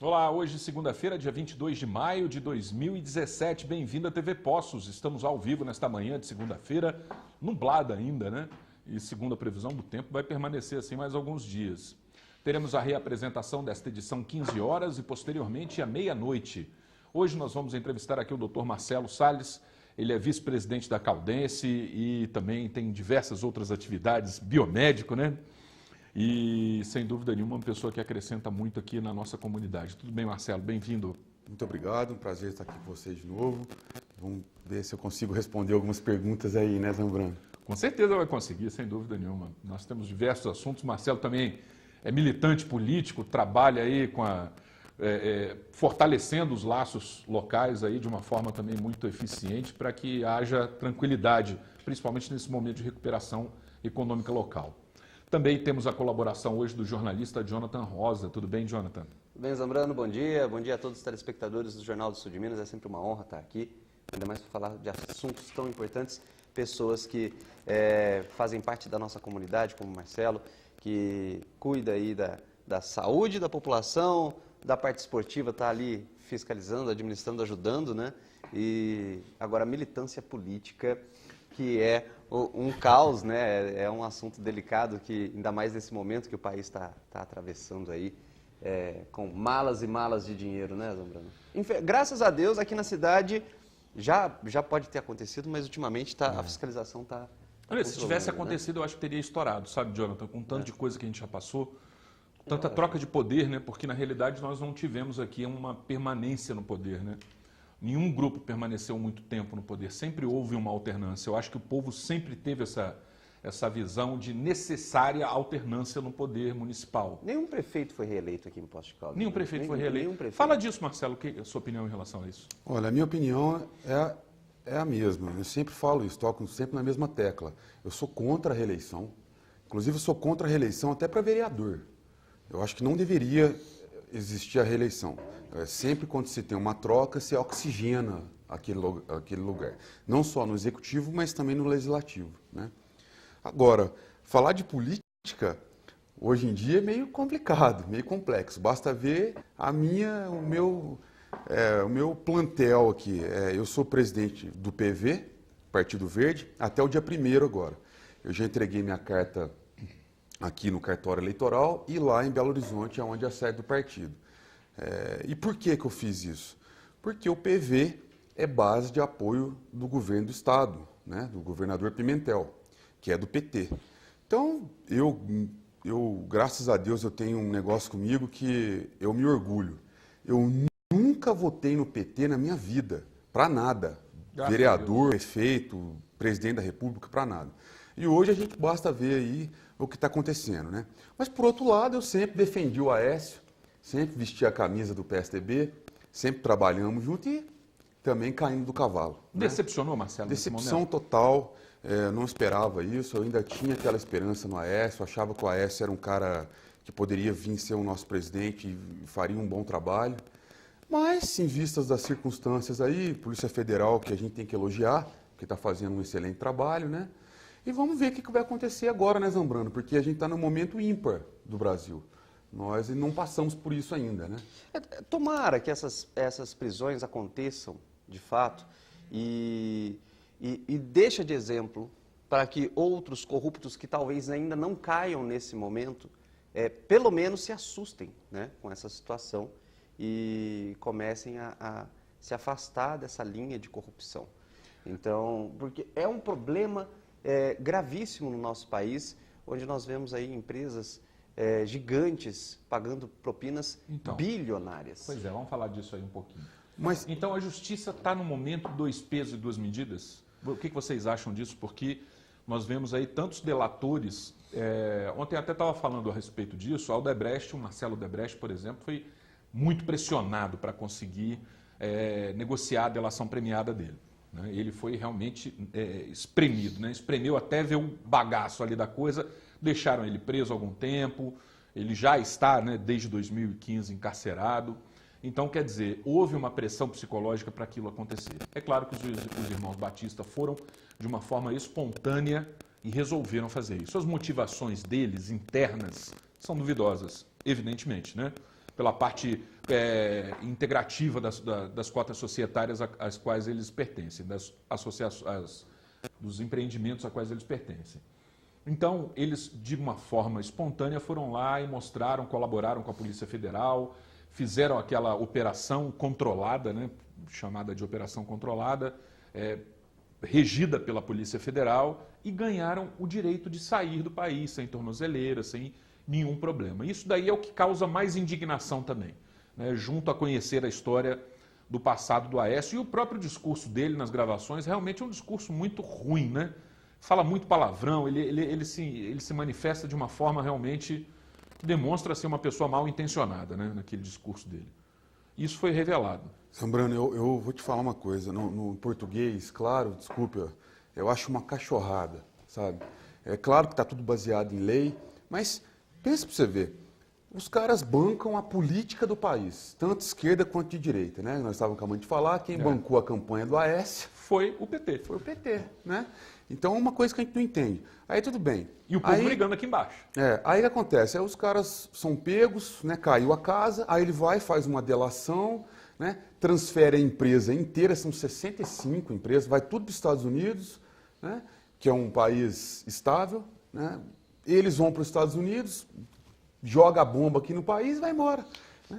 Olá, hoje segunda-feira, dia 22 de maio de 2017. Bem-vindo à TV Poços. Estamos ao vivo nesta manhã de segunda-feira, nublada ainda, né? E segundo a previsão do tempo, vai permanecer assim mais alguns dias. Teremos a reapresentação desta edição 15 horas e posteriormente à meia-noite. Hoje nós vamos entrevistar aqui o Dr. Marcelo Salles. Ele é vice-presidente da Caldense e também tem diversas outras atividades, biomédico, né? E, sem dúvida nenhuma, uma pessoa que acrescenta muito aqui na nossa comunidade. Tudo bem, Marcelo? Bem-vindo. Muito obrigado, um prazer estar aqui com vocês de novo. Vamos ver se eu consigo responder algumas perguntas aí, né, Zambrano? Com certeza vai conseguir, sem dúvida nenhuma. Nós temos diversos assuntos. Marcelo também é militante político, trabalha aí com fortalecendo os laços locais aí de uma forma também muito eficiente para que haja tranquilidade, principalmente nesse momento de recuperação econômica local. Também temos a colaboração hoje do jornalista Jonathan Rosa. Tudo bem, Jonathan? Tudo bem, Zambrano? Bom dia a todos os telespectadores do Jornal do Sul de Minas. É sempre uma honra estar aqui, ainda mais para falar de assuntos tão importantes. Pessoas que fazem parte da nossa comunidade, como o Marcelo, que cuida aí da saúde da população, da parte esportiva, está ali fiscalizando, administrando, ajudando, né? E agora a militância política, que é um caos, né? É um assunto delicado, que ainda mais nesse momento que o país está atravessando aí, com malas e malas de dinheiro, né, Zambrano? Graças a Deus, aqui na cidade já pode ter acontecido, mas ultimamente a fiscalização está... Olha, se tivesse acontecido, eu acho que teria estourado, sabe, Jonathan? Com tanto de coisa que a gente já passou, tanta troca de poder, né? Porque na realidade nós não tivemos aqui uma permanência no poder, né? Nenhum grupo permaneceu muito tempo no poder, sempre houve uma alternância. Eu acho que o povo sempre teve essa visão de necessária alternância no poder municipal. Nenhum prefeito foi reeleito aqui em Poços de Caldas. Nenhum prefeito foi reeleito. Fala disso, Marcelo, que é a sua opinião em relação a isso? Olha, a minha opinião é a mesma. Eu sempre falo isso, toco sempre na mesma tecla. Eu sou contra a reeleição. Inclusive, eu sou contra a reeleição até para vereador. Eu acho que não deveria existir a reeleição. Sempre quando se tem uma troca, se oxigena aquele lugar. Não só no executivo, mas também no legislativo, né? Agora, falar de política, hoje em dia é meio complicado, meio complexo. Basta ver o meu plantel aqui. Eu sou presidente do PV, Partido Verde, até o dia 1º agora. Eu já entreguei minha carta aqui no cartório eleitoral e lá em Belo Horizonte, onde é a sede do partido. E por que eu fiz isso? Porque o PV é base de apoio do governo do Estado, né, do governador Pimentel, que é do PT. Então, eu, graças a Deus, eu tenho um negócio comigo que eu me orgulho. Eu nunca votei no PT na minha vida, para nada. Graças Vereador, prefeito, presidente da República, para nada. E hoje a gente basta ver aí o que está acontecendo, né? Mas, por outro lado, eu sempre defendi o Aécio, sempre vesti a camisa do PSDB, sempre trabalhamos junto e também caindo do cavalo. Decepcionou, Marcelo? Decepção total, não esperava isso, eu ainda tinha aquela esperança no Aécio, achava que o Aécio era um cara que poderia vir ser o nosso presidente e faria um bom trabalho. Mas, em vistas das circunstâncias aí, Polícia Federal, que a gente tem que elogiar, que está fazendo um excelente trabalho, né? E vamos ver o que vai acontecer agora, né, Zambrano? Porque a gente está no momento ímpar do Brasil. Nós não passamos por isso ainda, né? Tomara que essas prisões aconteçam, de fato, e deixa de exemplo para que outros corruptos que talvez ainda não caiam nesse momento, pelo menos se assustem, né, com essa situação e comecem a se afastar dessa linha de corrupção. Então, porque é um problema gravíssimo no nosso país, onde nós vemos aí empresas gigantes pagando propinas bilionárias. Pois é, vamos falar disso aí um pouquinho. Então a justiça está no momento 2 pesos e 2 medidas? O que vocês acham disso? Porque nós vemos aí tantos delatores, ontem até estava falando a respeito disso, o Marcelo Odebrecht, por exemplo, foi muito pressionado para conseguir negociar a delação premiada dele, né? Ele foi realmente espremido, né? Espremeu até ver o bagaço ali da coisa, deixaram ele preso há algum tempo, ele já está, né, desde 2015 encarcerado. Então, quer dizer, houve uma pressão psicológica para aquilo acontecer. É claro que os irmãos Batista foram de uma forma espontânea e resolveram fazer isso. As motivações deles, internas, são duvidosas, evidentemente, né? pela parte integrativa das cotas societárias às quais eles pertencem, das associações, dos empreendimentos a quais eles pertencem. Então, eles, de uma forma espontânea, foram lá e mostraram, colaboraram com a Polícia Federal, fizeram aquela operação controlada, né, chamada de operação controlada, regida pela Polícia Federal, e ganharam o direito de sair do país sem tornozeleira, sem nenhum problema. Isso daí é o que causa mais indignação também, né, junto a conhecer a história do passado do Aécio. E o próprio discurso dele nas gravações realmente é um discurso muito ruim, né? Fala muito palavrão, ele se manifesta de uma forma realmente que demonstra ser uma pessoa mal intencionada, né, naquele discurso dele. Isso foi revelado. Zambrano, eu vou te falar uma coisa. No português, claro, desculpa, eu acho uma cachorrada, sabe? É claro que está tudo baseado em lei, mas pensa para você ver. Os caras bancam a política do país, tanto esquerda quanto de direita, né? Nós estávamos acabando de falar, quem bancou a campanha do Aécio foi o PT. Foi o PT, né? Então, uma coisa que a gente não entende. Aí tudo bem. E o povo brigando aqui embaixo. Aí o que acontece? Aí os caras são pegos, né? Caiu a casa, aí ele vai, faz uma delação, né? Transfere a empresa inteira, são 65 empresas, vai tudo para os Estados Unidos, né? Que é um país estável, né? Eles vão para os Estados Unidos, joga a bomba aqui no país e vai embora.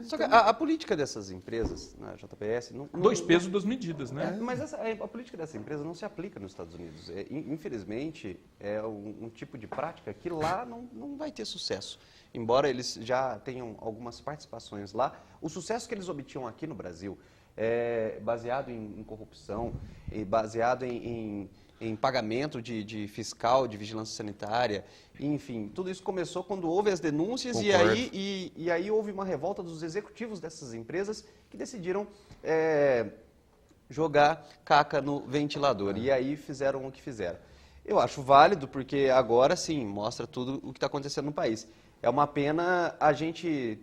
Só que a política dessas empresas, na JBS... Dois pesos, duas medidas, né? Mas a política dessa empresa não se aplica nos Estados Unidos. Infelizmente, é um tipo de prática que lá não vai ter sucesso. Embora eles já tenham algumas participações lá, o sucesso que eles obtinham aqui no Brasil é baseado em corrupção, baseado em pagamento de fiscal, de vigilância sanitária, enfim, tudo isso começou quando houve as denúncias e aí houve uma revolta dos executivos dessas empresas que decidiram jogar caca no ventilador e aí fizeram o que fizeram. Eu acho válido porque agora sim mostra tudo o que está acontecendo no país. É uma pena a gente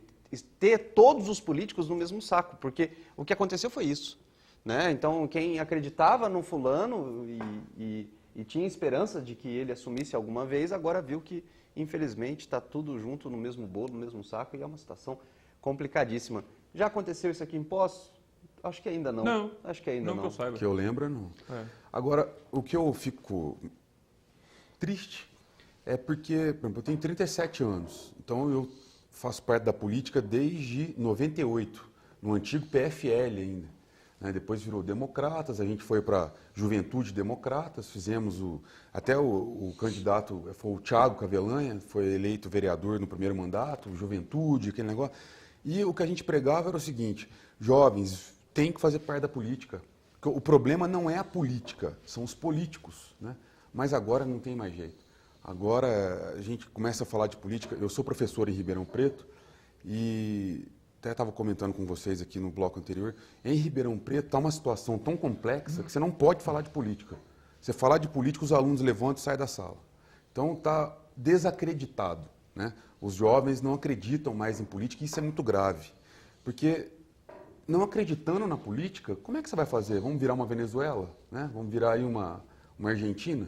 ter todos os políticos no mesmo saco, porque o que aconteceu foi isso. Né? Então, quem acreditava no fulano e tinha esperança de que ele assumisse alguma vez, agora viu que, infelizmente, está tudo junto no mesmo bolo, no mesmo saco, e é uma situação complicadíssima. Já aconteceu isso aqui em Poços? Acho que ainda não. Não. Acho que ainda não. Que eu saiba. Que eu lembro, não. Agora, o que eu fico triste é porque, por exemplo, eu tenho 37 anos, então eu faço parte da política desde 98, no antigo PFL ainda. Depois virou Democratas, a gente foi para Juventude Democratas, fizemos até o candidato foi o Thiago Cavelanha, foi eleito vereador no primeiro mandato, Juventude, aquele negócio. E o que a gente pregava era o seguinte: jovens têm que fazer parte da política. O problema não é a política, são os políticos, né? Mas agora não tem mais jeito. Agora a gente começa a falar de política. Eu sou professor em Ribeirão Preto e até estava comentando com vocês aqui no bloco anterior, em Ribeirão Preto está uma situação tão complexa que você não pode falar de política. Você falar de política, os alunos levantam e saem da sala. Então está desacreditado, né? Os jovens não acreditam mais em política e isso é muito grave. Porque não acreditando na política, como é que você vai fazer? Vamos virar uma Venezuela? Né? Vamos virar aí uma Argentina?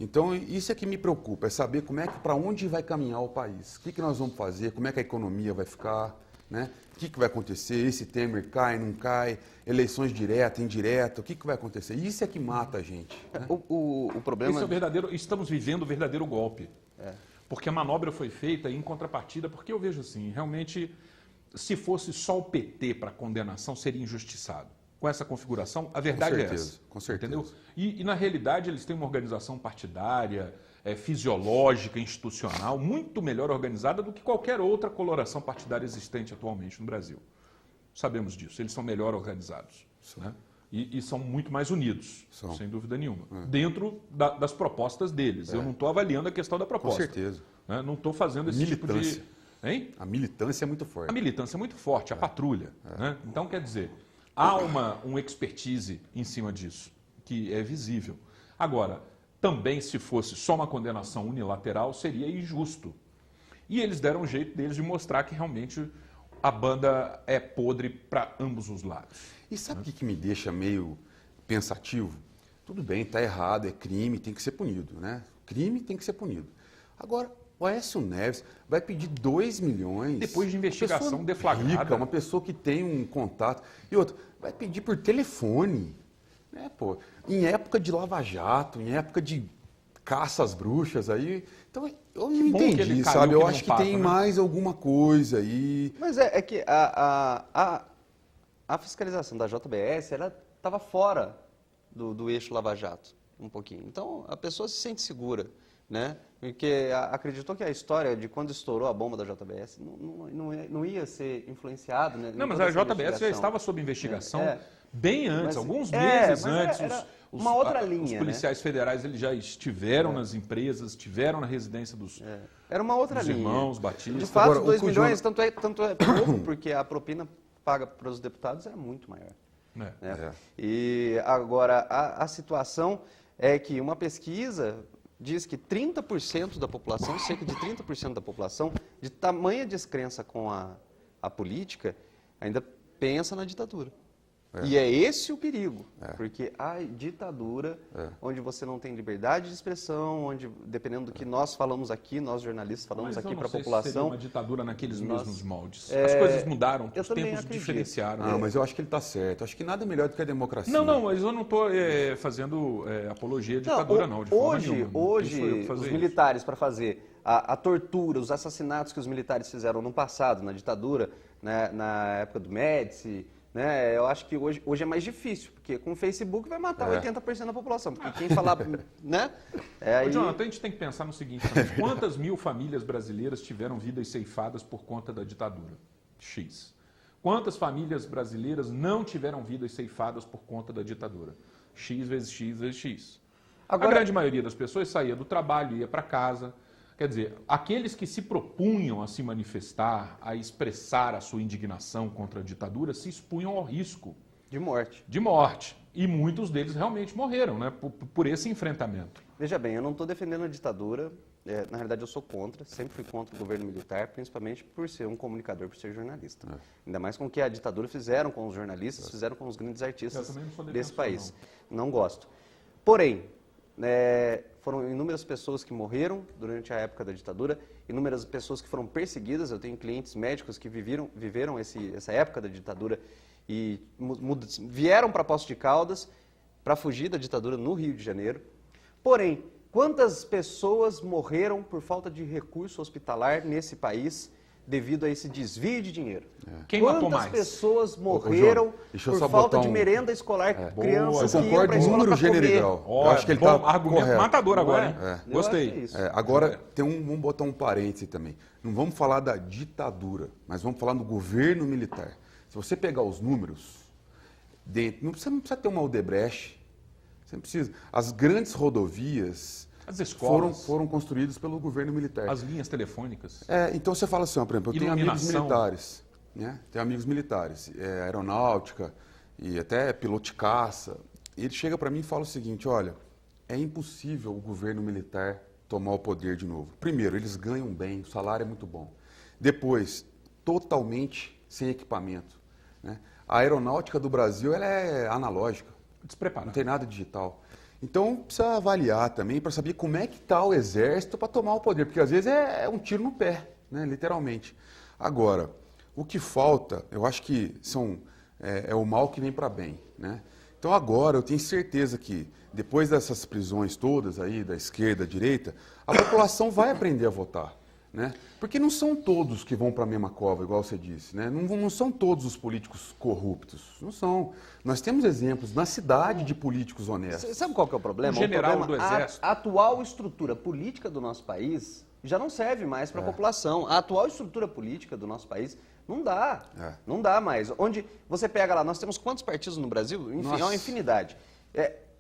Então isso é que me preocupa, é saber para onde vai caminhar o país. O que nós vamos fazer, como é que a economia vai ficar, né? O que vai acontecer? Esse Temer cai, não cai? Eleições diretas, indiretas, o que vai acontecer? Isso é que mata a gente. Né? O problema... Esse é o verdadeiro, estamos vivendo o verdadeiro golpe. Porque a manobra foi feita em contrapartida, porque eu vejo assim, realmente, se fosse só o PT para condenação, seria injustiçado. Com essa configuração, a verdade é essa. Com certeza. Entendeu? E na realidade, eles têm uma organização partidária, fisiológica, institucional, muito melhor organizada do que qualquer outra coloração partidária existente atualmente no Brasil. Sabemos disso, eles são melhor organizados. Né? E são muito mais unidos, sem dúvida nenhuma, dentro das propostas deles. Eu não estou avaliando a questão da proposta. Com certeza. Né? Não estou fazendo esse tipo de... Hein? A militância é muito forte. A militância é muito forte, a patrulha. Né? Então, quer dizer, há uma expertise em cima disso, que é visível. Agora, também se fosse só uma condenação unilateral, seria injusto. E eles deram um jeito deles de mostrar que realmente a banda é podre para ambos os lados. E sabe o que me deixa meio pensativo? Tudo bem, está errado, é crime, tem que ser punido, né? Crime tem que ser punido. Agora, O Aécio Neves vai pedir 2 milhões. Depois de investigação uma deflagrada. Rica, uma pessoa que tem um contato. E outra, vai pedir por telefone. Né, pô? Em época de Lava Jato, em época de caça às bruxas aí. Então, eu não entendi, sabe? Eu acho que tem mais alguma coisa aí. Mas é que a fiscalização da JBS, ela estava fora do eixo Lava Jato, um pouquinho. Então, a pessoa se sente segura, né? Porque acreditou que a história de quando estourou a bomba da JBS não ia ser influenciada, né? Não, mas a JBS já estava sob investigação bem antes, alguns meses antes. Era uma outra linha, os policiais federais eles já estiveram nas empresas, estiveram na residência dos era uma outra dos linha. irmãos Batista. De fato, 2 milhões, tanto é pouco, porque a propina paga para os deputados é muito maior. E agora, a situação é que uma pesquisa diz que 30% da população, cerca de 30% da população, de tamanha descrença com a política, ainda pensa na ditadura. E é esse o perigo, porque a ditadura, onde você não tem liberdade de expressão, onde, dependendo do que nós falamos aqui, nós jornalistas falamos aqui para a população... Mas seria uma ditadura naqueles mesmos moldes. As coisas mudaram, os tempos diferenciaram. Não, mas eu acho que ele está certo. Acho que nada é melhor do que a democracia. Não, mas eu não estou fazendo apologia à ditadura, não. De forma nenhuma. Hoje os militares, para fazer a tortura, os assassinatos que os militares fizeram no passado, na ditadura, né, na época do Médici... Né? Eu acho que hoje é mais difícil, porque com o Facebook vai matar 80% da população. Porque quem falar... né? Ô, Jonathan, a gente tem que pensar no seguinte também. Quantas mil famílias brasileiras tiveram vidas ceifadas por conta da ditadura? X. Quantas famílias brasileiras não tiveram vidas ceifadas por conta da ditadura? X vezes X vezes X. Agora, a grande maioria das pessoas saía do trabalho, ia para casa. Quer dizer, aqueles que se propunham a se manifestar, a expressar a sua indignação contra a ditadura, se expunham ao risco. De morte. De morte. E muitos deles realmente morreram, né, por esse enfrentamento. Veja bem, eu não estou defendendo a ditadura. Na realidade, eu sou contra, sempre fui contra o governo militar, principalmente por ser um comunicador, por ser jornalista. Ainda mais com o que a ditadura fizeram com os jornalistas, fizeram com os grandes artistas desse país. Não gosto. Porém, foram inúmeras pessoas que morreram durante a época da ditadura, inúmeras pessoas que foram perseguidas. Eu tenho clientes médicos que viveram essa época da ditadura e vieram para Poços de Caldas para fugir da ditadura no Rio de Janeiro. Porém, quantas pessoas morreram por falta de recurso hospitalar nesse país devido a esse desvio de dinheiro? Quem matou mais? Quantas pessoas morreram por falta de merenda escolar? Crianças que iam para a escola para comer. Eu acho que ele está argumento matador agora, hein? Gostei. Agora, vamos botar um parêntese também. Não vamos falar da ditadura, mas vamos falar do governo militar. Se você pegar os números, não precisa ter uma Odebrecht, você não precisa. As grandes rodovias... As escolas foram construídas pelo governo militar. As linhas telefônicas. Então você fala assim, por exemplo, eu tenho amigos militares, né? Tenho amigos militares, aeronáutica e até piloto de caça. E ele chega para mim e fala o seguinte, olha, é impossível o governo militar tomar o poder de novo. Primeiro, eles ganham bem, o salário é muito bom. Depois, totalmente sem equipamento, né? A aeronáutica do Brasil ela é analógica, despreparada. Não tem nada digital. Então, precisa avaliar também para saber como é que está o exército para tomar o poder, porque às vezes é um tiro no pé, né, literalmente. Agora, o que falta, eu acho que é o mal que vem para bem, né? Então agora eu tenho certeza que depois dessas prisões todas aí, da esquerda, da direita, a população vai aprender a votar. Né? Porque não são todos que vão para a mesma cova, igual você disse. Né? Não são todos os políticos corruptos. Não são. Nós temos exemplos na cidade de políticos honestos. Sabe qual que é o problema? O general do Exército. A atual estrutura política do nosso país já não serve mais para a população. A atual estrutura política do nosso país não dá. Não dá mais. Onde você pega lá, nós temos quantos partidos no Brasil? Enfim, é uma infinidade.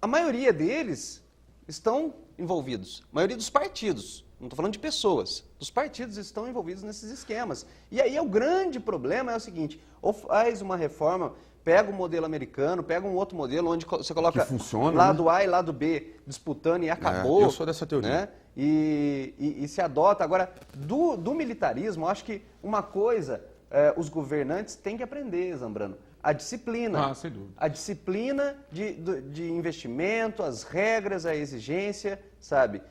A maioria deles estão envolvidos. A maioria dos partidos. Não estou falando de pessoas. Os partidos estão envolvidos nesses esquemas. E aí o grande problema é o seguinte, ou faz uma reforma, pega o modelo americano, pega um outro modelo onde você coloca lado A e lado B disputando e acabou. Eu sou dessa teoria. Né? E se adota. Agora, do militarismo, eu acho que uma coisa os governantes têm que aprender, Zambrano. A disciplina. Sem dúvida. A disciplina de investimento, as regras, a exigência, sabe?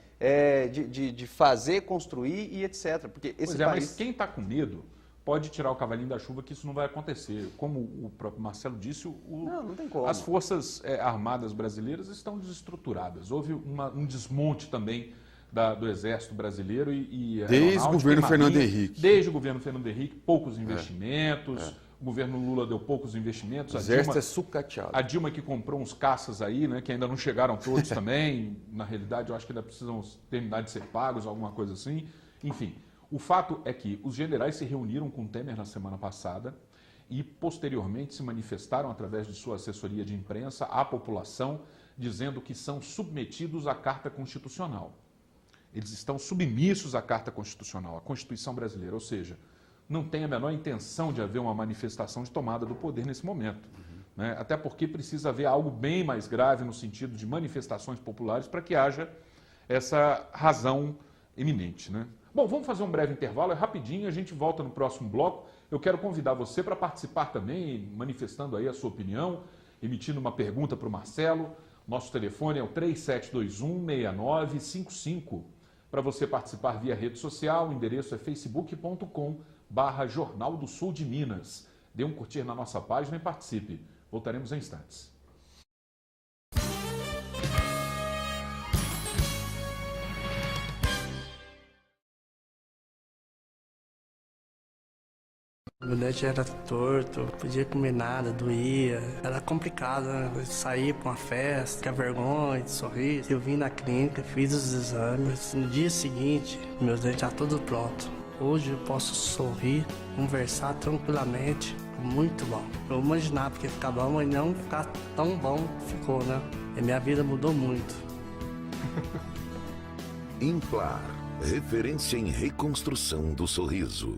de fazer, construir e etc. Porque esse país... mas quem está com medo pode tirar o cavalinho da chuva que isso não vai acontecer. Como o próprio Marcelo disse, não tem como. As forças armadas brasileiras estão desestruturadas. Houve um desmonte também do Exército Brasileiro desde o governo Fernando Henrique. Desde o governo Fernando Henrique, poucos investimentos. O governo Lula deu poucos investimentos. O Exército é sucateado. A Dilma que comprou uns caças aí, né, que ainda não chegaram todos também. Na realidade, eu acho que ainda precisam terminar de ser pagos, alguma coisa assim. Enfim, o fato é que os generais se reuniram com o Temer na semana passada e, posteriormente, se manifestaram através de sua assessoria de imprensa à população, dizendo que são submetidos à Carta Constitucional. Eles estão submissos à Carta Constitucional, à Constituição brasileira, ou seja, não tem a menor intenção de haver uma manifestação de tomada do poder nesse momento. Né? Até porque precisa haver algo bem mais grave no sentido de manifestações populares para que haja essa razão eminente. Né? Bom, vamos fazer um breve intervalo, é rapidinho, a gente volta no próximo bloco. Eu quero convidar você para participar também, manifestando aí a sua opinião, emitindo uma pergunta para o Marcelo. Nosso telefone é o 3721-6955. Para você participar via rede social, o endereço é facebook.com/Jornal do Sul de Minas. Dê um curtir na nossa página e participe. Voltaremos em instantes. Meu dente era torto, não podia comer nada, doía. Era complicado, né? Eu saí pra uma festa, tinha vergonha de sorrir. Eu vim na clínica, fiz os exames. No dia seguinte, meus dentes estavam todos prontos. Hoje eu posso sorrir, conversar tranquilamente. Muito bom. Eu imaginava que ia ficar bom, mas não ficar tão bom ficou, né? E minha vida mudou muito. Implar, referência em reconstrução do sorriso.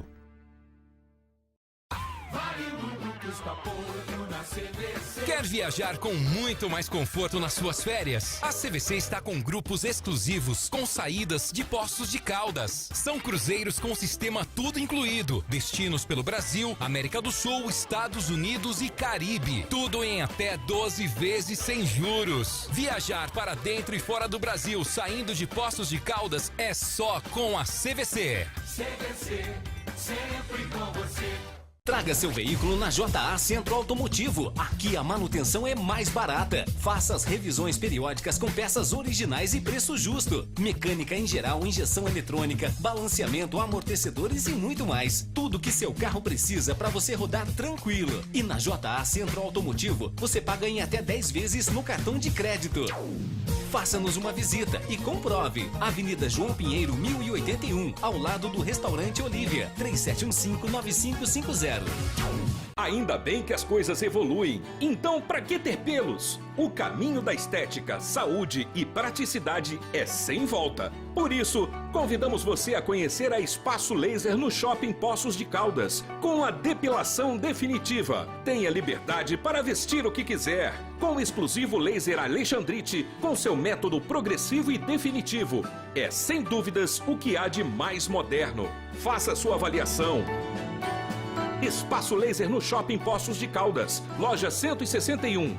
Quer viajar com muito mais conforto nas suas férias? A CVC está com grupos exclusivos, com saídas de Poços de Caldas. São cruzeiros com sistema tudo incluído. Destinos pelo Brasil, América do Sul, Estados Unidos e Caribe. Tudo em até 12 vezes sem juros. Viajar para dentro e fora do Brasil, saindo de Poços de Caldas, é só com a CVC. CVC, sempre com você. Traga seu veículo na JA Centro Automotivo. Aqui a manutenção é mais barata. Faça as revisões periódicas com peças originais e preço justo. Mecânica em geral, injeção eletrônica, balanceamento, amortecedores e muito mais. Tudo que seu carro precisa para você rodar tranquilo. E na JA Centro Automotivo, você paga em até 10 vezes no cartão de crédito. Faça-nos uma visita e comprove. Avenida João Pinheiro, 1081, ao lado do Restaurante Olívia, 3715-9550. Ainda bem que as coisas evoluem. Então, para que ter pelos? O caminho da estética, saúde e praticidade é sem volta. Por isso, convidamos você a conhecer a Espaço Laser no Shopping Poços de Caldas, com a depilação definitiva. Tenha liberdade para vestir o que quiser, com o exclusivo laser Alexandrite, com seu método progressivo e definitivo. É, sem dúvidas, o que há de mais moderno. Faça sua avaliação. Espaço Laser no Shopping Poços de Caldas, loja 161.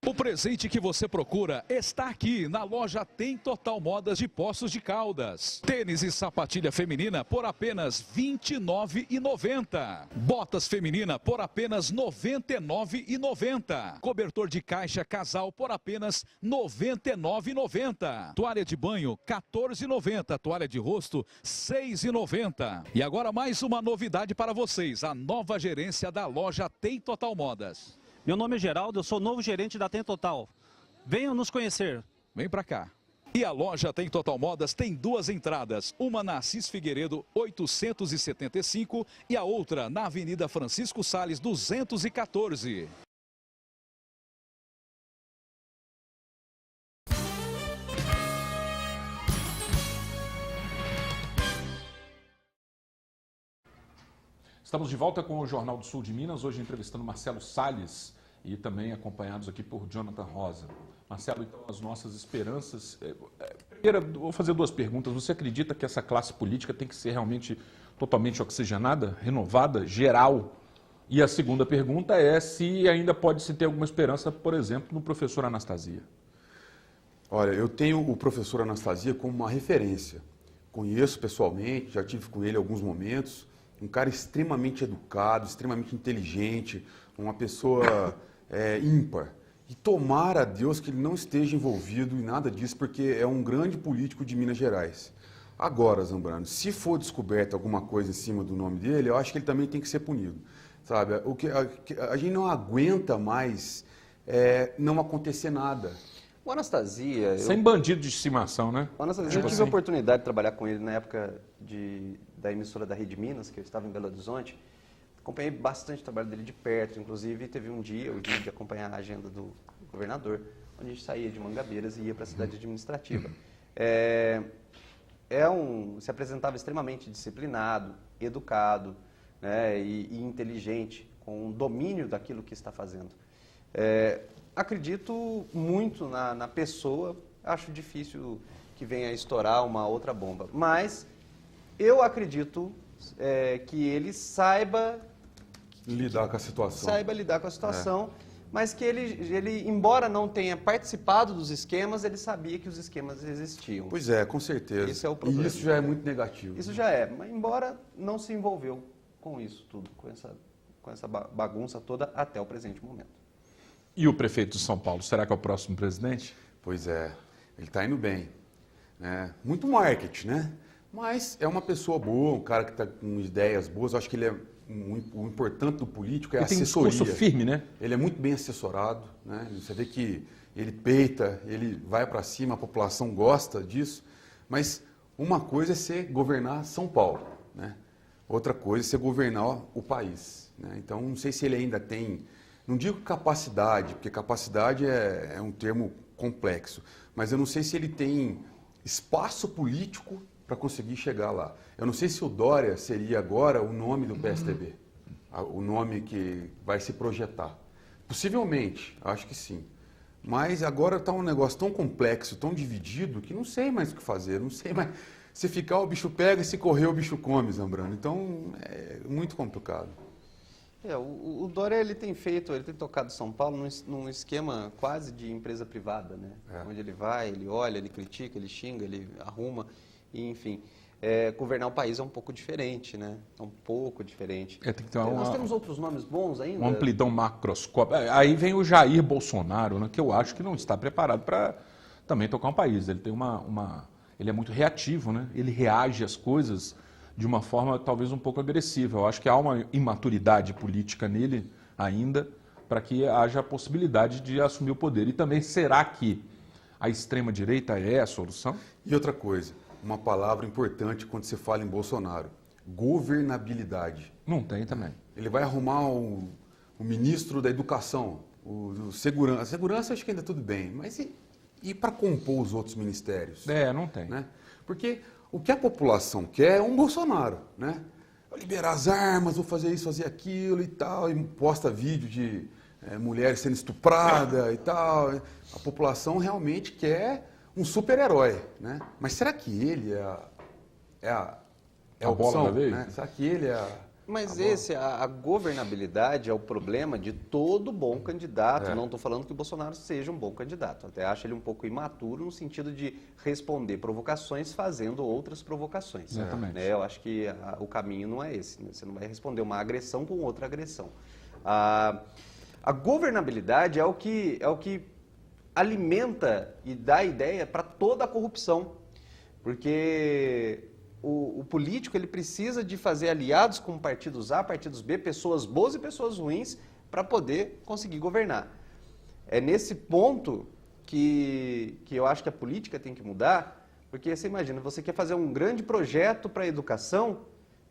O presente que você procura está aqui na loja Tem Total Modas de Poços de Caldas. Tênis e sapatilha feminina por apenas R$ 29,90. Botas feminina por apenas R$ 99,90. Cobertor de caixa casal por apenas R$ 99,90. Toalha de banho R$ 14,90. Toalha de rosto R$ 6,90. E agora mais uma novidade para vocês, a nova gerência da loja Tem Total Modas. Meu nome é Geraldo, eu sou novo gerente da Tem Total. Venham nos conhecer. Vem pra cá. E a loja Tem Total Modas tem duas entradas, uma na Assis Figueiredo 875 e a outra na Avenida Francisco Sales 214. Estamos de volta com o Jornal do Sul de Minas, hoje entrevistando Marcelo Salles e também acompanhados aqui por Jonathan Rosa. Marcelo, então, as nossas esperanças... Primeiro, vou fazer duas perguntas. Você acredita que essa classe política tem que ser realmente totalmente oxigenada, renovada, geral? E a segunda pergunta é se ainda pode-se ter alguma esperança, por exemplo, no professor Anastasia. Olha, eu tenho o professor Anastasia como uma referência. Conheço pessoalmente, já tive com ele alguns momentos. Um cara extremamente educado, extremamente inteligente, uma pessoa ímpar. E tomara a Deus que ele não esteja envolvido em nada disso, porque é um grande político de Minas Gerais. Agora, Zambrano, se for descoberta alguma coisa em cima do nome dele, eu acho que ele também tem que ser punido. Sabe? A gente não aguenta mais não acontecer nada. O Anastasia... Sem bandido de estimação, né? O Anastasia, eu tive a oportunidade de trabalhar com ele na época da emissora da Rede Minas, que eu estava em Belo Horizonte. Acompanhei bastante o trabalho dele de perto, inclusive teve um dia, o dia de acompanhar a agenda do governador, onde a gente saía de Mangabeiras e ia para a cidade administrativa. Se apresentava extremamente disciplinado, educado, né, e inteligente, com um domínio daquilo que está fazendo. Acredito muito na pessoa, acho difícil que venha a estourar uma outra bomba, mas eu acredito que ele saiba lidar com a situação. Mas que ele, embora não tenha participado dos esquemas, ele sabia que os esquemas existiam. Pois é, com certeza. Esse é o problema. E isso já é muito negativo. Isso já é, mas embora não se envolveu com isso tudo, com essa bagunça toda até o presente momento. E o prefeito de São Paulo, será que é o próximo presidente? Pois é, ele está indo bem. Muito marketing, né? Mas é uma pessoa boa, um cara que está com ideias boas. Eu acho que ele o importante do político é a assessoria. Tem um discurso firme, né? Ele é muito bem assessorado, né? Você vê que ele peita, ele vai para cima, a população gosta disso. Mas uma coisa é você governar São Paulo, né? Outra coisa é você governar o país, né? Então, não sei se ele ainda tem, não digo capacidade, porque capacidade é um termo complexo, mas eu não sei se ele tem espaço político para conseguir chegar lá. Eu não sei se o Dória seria agora o nome do PSDB, o nome que vai se projetar. Possivelmente, acho que sim. Mas agora está um negócio tão complexo, tão dividido, que não sei mais o que fazer, não sei mais. Se ficar, o bicho pega, e se correr, o bicho come, Zambrano. Então, é muito complicado. O Dória ele tem tocado São Paulo num esquema quase de empresa privada, né? Onde ele vai, ele olha, ele critica, ele xinga, ele arruma, e, enfim. Governar o país é um pouco diferente, né? É um pouco diferente. Tem que ter Nós temos outros nomes bons ainda? Uma amplidão macroscópica. Aí vem o Jair Bolsonaro, né, que eu acho que não está preparado para também tocar um país. Ele tem ele é muito reativo, né? Ele reage às coisas de uma forma talvez um pouco agressiva. Eu acho que há uma imaturidade política nele ainda para que haja a possibilidade de assumir o poder. E também, será que a extrema-direita é a solução? E outra coisa, uma palavra importante quando se fala em Bolsonaro, governabilidade. Não tem também. Ele vai arrumar o ministro da Educação, o Segurança. A Segurança acho que ainda tudo bem, mas e para compor os outros ministérios? Não tem. Né? Porque o que a população quer é um Bolsonaro, né? Vou liberar as armas, vou fazer isso, fazer aquilo e tal, e posta vídeo de mulheres sendo estupradas e tal. A população realmente quer um super-herói, né? Mas será que ele é a opção, bola da vez? Né? Será que ele é a... Mas a governabilidade é o problema de todo bom candidato. Não estou falando que o Bolsonaro seja um bom candidato. Até acho ele um pouco imaturo no sentido de responder provocações fazendo outras provocações. Exatamente. Eu acho que o caminho não é esse. Né? Você não vai responder uma agressão com outra agressão. A governabilidade é o que alimenta e dá ideia para toda a corrupção. Porque o político ele precisa de fazer aliados com partidos A, partidos B, pessoas boas e pessoas ruins, para poder conseguir governar. É nesse ponto que eu acho que a política tem que mudar, porque você imagina, você quer fazer um grande projeto para a educação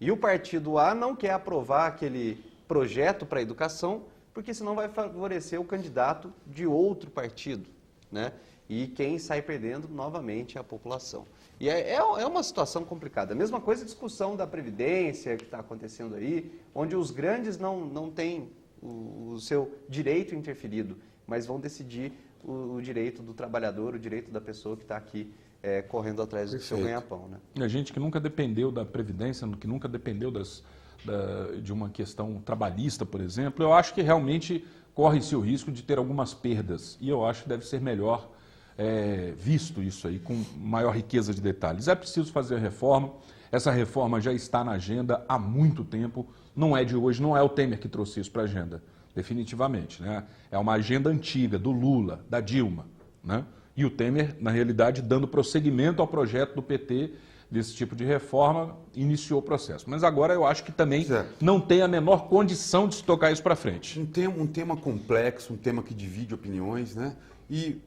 e o partido A não quer aprovar aquele projeto para a educação, porque senão vai favorecer o candidato de outro partido, né? E quem sai perdendo novamente é a população. E é uma situação complicada. A mesma coisa a discussão da Previdência que está acontecendo aí, onde os grandes não têm o seu direito interferido, mas vão decidir o direito do trabalhador, o direito da pessoa que está aqui correndo atrás do seu ganha-pão. Né? E a gente que nunca dependeu da Previdência, que nunca dependeu de uma questão trabalhista, por exemplo, eu acho que realmente corre-se o risco de ter algumas perdas. E eu acho que deve ser melhor visto isso aí com maior riqueza de detalhes. É preciso fazer a reforma, essa reforma já está na agenda há muito tempo, não é de hoje, não é o Temer que trouxe isso para a agenda, definitivamente, né? É uma agenda antiga, do Lula, da Dilma, né? E o Temer, na realidade, dando prosseguimento ao projeto do PT desse tipo de reforma, iniciou o processo. Mas agora eu acho que também não tem a menor condição de se tocar isso para frente. Um tema complexo, um tema que divide opiniões, né? E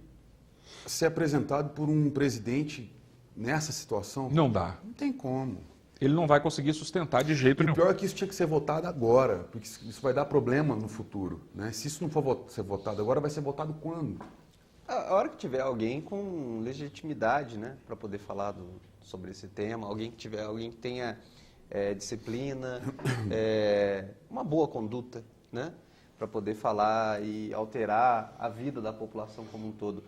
ser apresentado por um presidente nessa situação... Não dá. Não tem como. Ele não vai conseguir sustentar de jeito nenhum. O pior é que isso tinha que ser votado agora, porque isso vai dar problema no futuro, né? Se isso não for ser votado agora, vai ser votado quando? A hora que tiver alguém com legitimidade, né, para poder falar sobre esse tema, alguém que tenha disciplina, uma boa conduta, né, para poder falar e alterar a vida da população como um todo.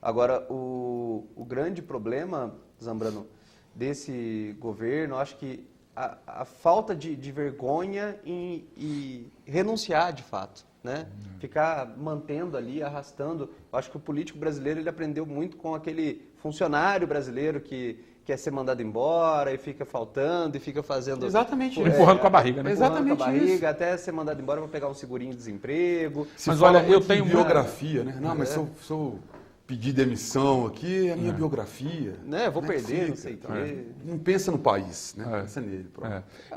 Agora, o grande problema, Zambrano, desse governo, acho que a falta de vergonha e renunciar de fato, né? Ficar mantendo ali, arrastando. Eu acho que o político brasileiro ele aprendeu muito com aquele funcionário brasileiro que quer ser mandado embora e fica faltando e fica fazendo... Exatamente. Empurrando com a barriga, né? Exatamente com a barriga, isso. Até ser mandado embora para pegar um segurinho de desemprego. Mas olha, eu tenho biografia, né? Não, mas se eu pedir demissão aqui, é a minha biografia. Né? Vou perder, não sei o quê. Não pensa no país, né? Pensa nele.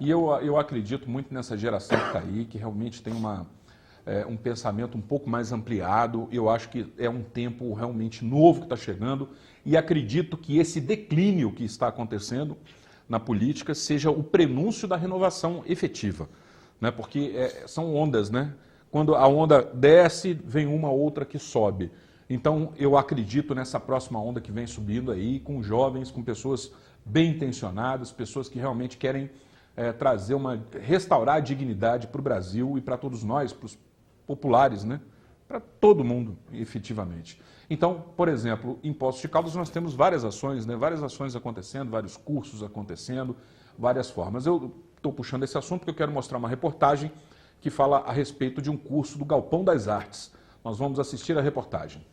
E eu acredito muito nessa geração que está aí, que realmente tem um pensamento um pouco mais ampliado. Eu acho que é um tempo realmente novo que está chegando e acredito que esse declínio que está acontecendo na política seja o prenúncio da renovação efetiva, né? Porque são ondas, né? Quando a onda desce, vem uma outra que sobe. Então, eu acredito nessa próxima onda que vem subindo aí, com jovens, com pessoas bem intencionadas, pessoas que realmente querem restaurar a dignidade para o Brasil e para todos nós, para os populares, né? Para todo mundo, efetivamente. Então, por exemplo, em Poços de Caldas nós temos várias ações, né? Várias ações acontecendo, vários cursos acontecendo, várias formas. Eu estou puxando esse assunto porque eu quero mostrar uma reportagem que fala a respeito de um curso do Galpão das Artes. Nós vamos assistir a reportagem.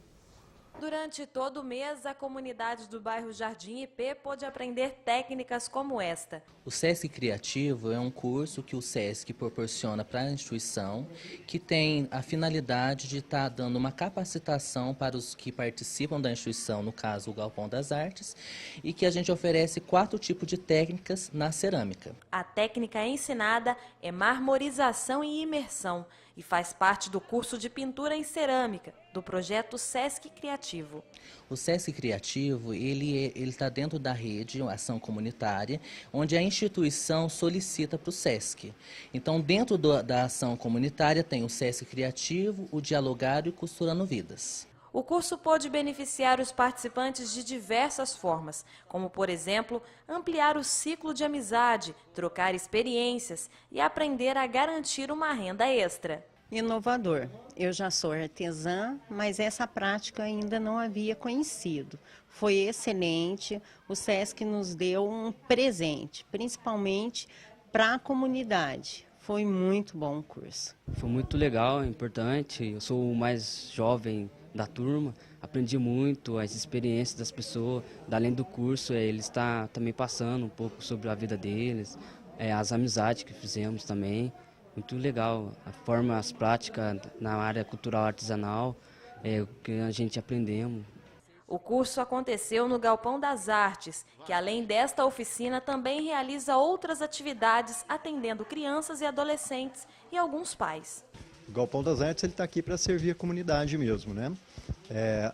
Durante todo o mês, a comunidade do bairro Jardim IP pôde aprender técnicas como esta. O SESC Criativo é um curso que o SESC proporciona para a instituição, que tem a finalidade de estar dando uma capacitação para os que participam da instituição, no caso o Galpão das Artes, e que a gente oferece 4 tipos de técnicas na cerâmica. A técnica ensinada é marmorização e imersão, e faz parte do curso de pintura em cerâmica, do projeto SESC Criativo. O SESC Criativo, ele está dentro da rede Ação Comunitária, onde a instituição solicita para o SESC. Então, dentro da ação comunitária tem o SESC Criativo, o Dialogar e o Costurando Vidas. O curso pôde beneficiar os participantes de diversas formas, como, por exemplo, ampliar o ciclo de amizade, trocar experiências e aprender a garantir uma renda extra. Inovador. Eu já sou artesã, mas essa prática ainda não havia conhecido. Foi excelente, o SESC nos deu um presente, principalmente para a comunidade. Foi muito bom o curso. Foi muito legal, importante. Eu sou o mais jovem da turma, aprendi muito as experiências das pessoas, além do curso, eles estão também passando um pouco sobre a vida deles, as amizades que fizemos também, muito legal, a forma, as práticas na área cultural artesanal, o que a gente aprendemos. O curso aconteceu no Galpão das Artes, que além desta oficina também realiza outras atividades atendendo crianças e adolescentes e alguns pais. O Galpão das Artes está aqui para servir a comunidade mesmo, né?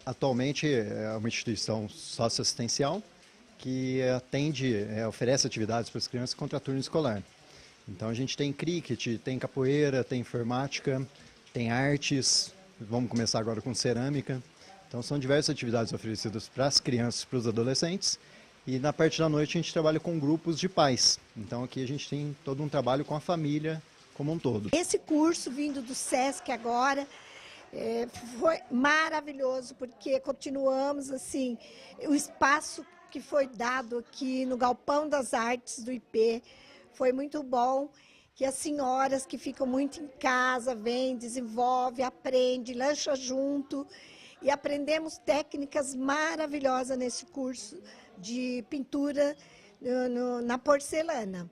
Atualmente é uma instituição socioassistencial que oferece atividades para as crianças contra turno escolar. Então a gente tem cricket, tem capoeira, tem informática, tem artes, vamos começar agora com cerâmica. Então são diversas atividades oferecidas para as crianças e para os adolescentes. E na parte da noite a gente trabalha com grupos de pais. Então aqui a gente tem todo um trabalho com a família como um todo. Esse curso vindo do SESC agora foi maravilhoso, porque continuamos assim, o espaço que foi dado aqui no Galpão das Artes do IP foi muito bom, que as senhoras que ficam muito em casa, vêm, desenvolvem, aprendem, lancha junto. e aprendemos técnicas maravilhosas nesse curso de pintura na porcelana.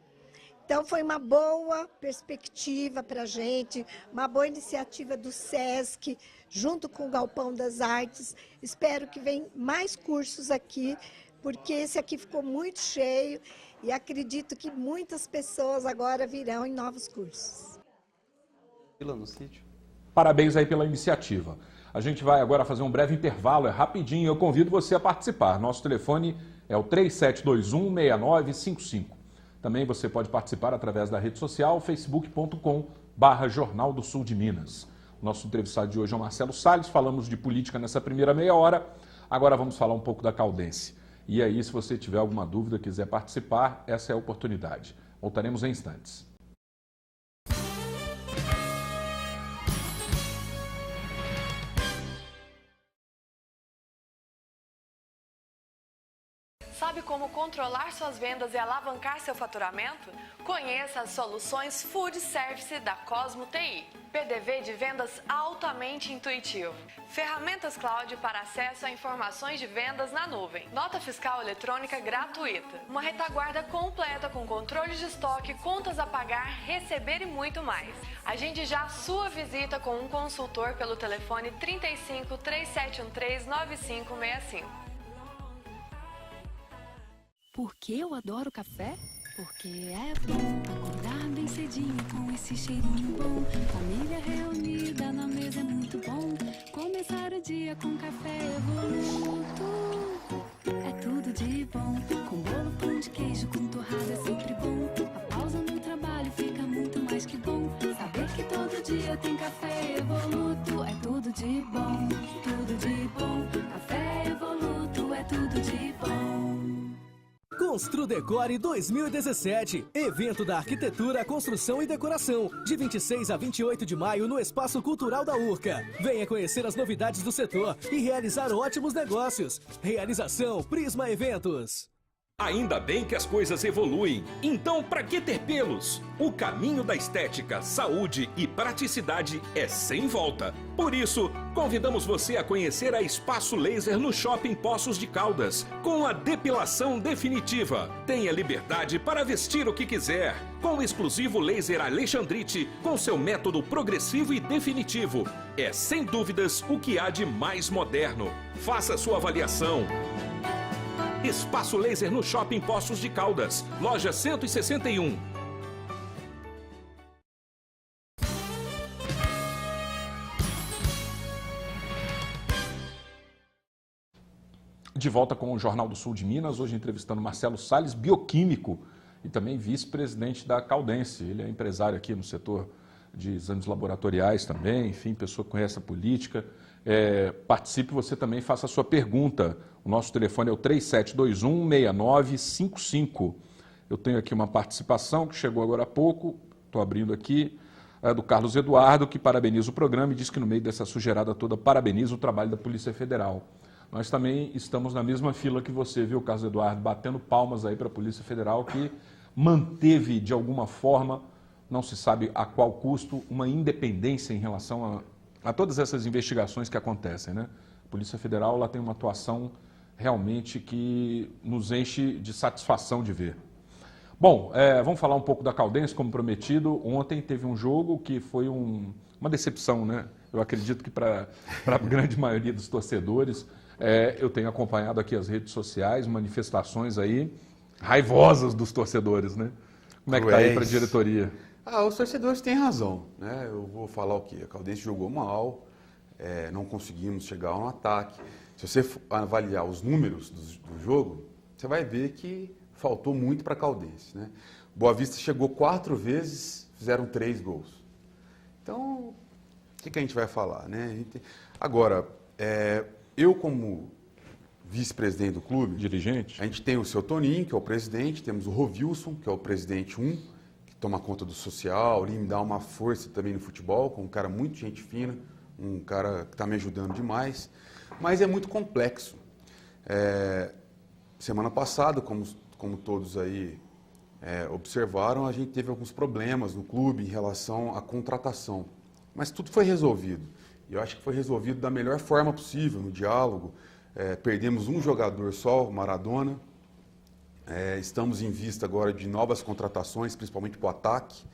Então, foi uma boa perspectiva para a gente, uma boa iniciativa do SESC, junto com o Galpão das Artes. Espero que venham mais cursos aqui, porque esse aqui ficou muito cheio e acredito que muitas pessoas agora virão em novos cursos. No sítio. Parabéns aí pela iniciativa. A gente vai agora fazer um breve intervalo, é rapidinho, eu convido você a participar. Nosso telefone é o 3721-6955. Também você pode participar através da rede social facebook.com/Jornal do Sul de Minas. O nosso entrevistado de hoje é o Marcelo Salles, falamos de política nessa primeira meia hora, agora vamos falar um pouco da Caldense. E aí, se você tiver alguma dúvida, quiser participar, essa é a oportunidade. Voltaremos em instantes. Sabe como controlar suas vendas e alavancar seu faturamento? Conheça as soluções Food Service da Cosmo TI. PDV de vendas altamente intuitivo. Ferramentas cloud para acesso a informações de vendas na nuvem. Nota fiscal eletrônica gratuita. Uma retaguarda completa com controle de estoque, contas a pagar, receber e muito mais. Agende já sua visita com um consultor pelo telefone 35 3713 9565. Por que eu adoro café? Porque é bom acordar bem cedinho com esse cheirinho bom. Família reunida na mesa é muito bom. Começar o dia com café Evoluto. É tudo de bom. Com bolo, pão de queijo, com torrada é sempre bom. A pausa no trabalho fica muito mais que bom. Saber que todo dia tem café Evoluto. É tudo de bom, tudo de bom. Café Evoluto é tudo de bom. Construdecore 2017, evento da arquitetura, construção e decoração, de 26 a 28 de maio no Espaço Cultural da Urca. Venha conhecer as novidades do setor e realizar ótimos negócios. Realização Prisma Eventos. Ainda bem que as coisas evoluem. Então, para que ter pelos? O caminho da estética, saúde e praticidade é sem volta. Por isso, convidamos você a conhecer a Espaço Laser no Shopping Poços de Caldas, com a depilação definitiva. Tenha liberdade para vestir o que quiser, com o exclusivo laser Alexandrite, com seu método progressivo e definitivo. É, sem dúvidas, o que há de mais moderno. Faça sua avaliação. Espaço Laser no Shopping Poços de Caldas, loja 161. De volta com o Jornal do Sul de Minas, hoje entrevistando Marcelo Salles, bioquímico e também vice-presidente da Caldense. Ele é empresário aqui no setor de exames laboratoriais também, enfim, pessoa que conhece a política. Participe você também, faça a sua pergunta. O nosso telefone é o 3721-6955. Eu tenho aqui uma participação que chegou agora há pouco, estou abrindo aqui, do Carlos Eduardo, que parabeniza o programa e diz que no meio dessa sujeirada toda parabeniza o trabalho da Polícia Federal. Nós também estamos na mesma fila que você, viu, Carlos Eduardo, batendo palmas aí para a Polícia Federal, que manteve de alguma forma, não se sabe a qual custo, uma independência em relação a todas essas investigações que acontecem, né? A Polícia Federal ela tem uma atuação realmente que nos enche de satisfação de ver. Bom, vamos falar um pouco da Caldense, como prometido. Ontem teve um jogo que foi uma decepção, né? Eu acredito que para a grande maioria dos torcedores, eu tenho acompanhado aqui as redes sociais, manifestações aí raivosas dos torcedores, né? Como é que está aí para a diretoria? Os torcedores têm razão, né? Eu vou falar o quê? A Caldense jogou mal, não conseguimos chegar no ataque. Se você avaliar os números do jogo, você vai ver que faltou muito para a Caldense, né? Boa Vista chegou 4 vezes, fizeram 3 gols. Então, o que a gente vai falar, né? Agora, eu como vice-presidente do clube, dirigente, a gente tem o seu Toninho, que é o presidente, temos o Rovilson, que é o presidente 1, que toma conta do social, ele me dá uma força também no futebol, com um cara muito gente fina, um cara que está me ajudando demais, mas é muito complexo. Semana passada, como todos aí observaram, a gente teve alguns problemas no clube em relação à contratação, mas tudo foi resolvido. E eu acho que foi resolvido da melhor forma possível, no diálogo. Perdemos um jogador só, o Maradona. Estamos em vista agora de novas contratações, principalmente para o ataque.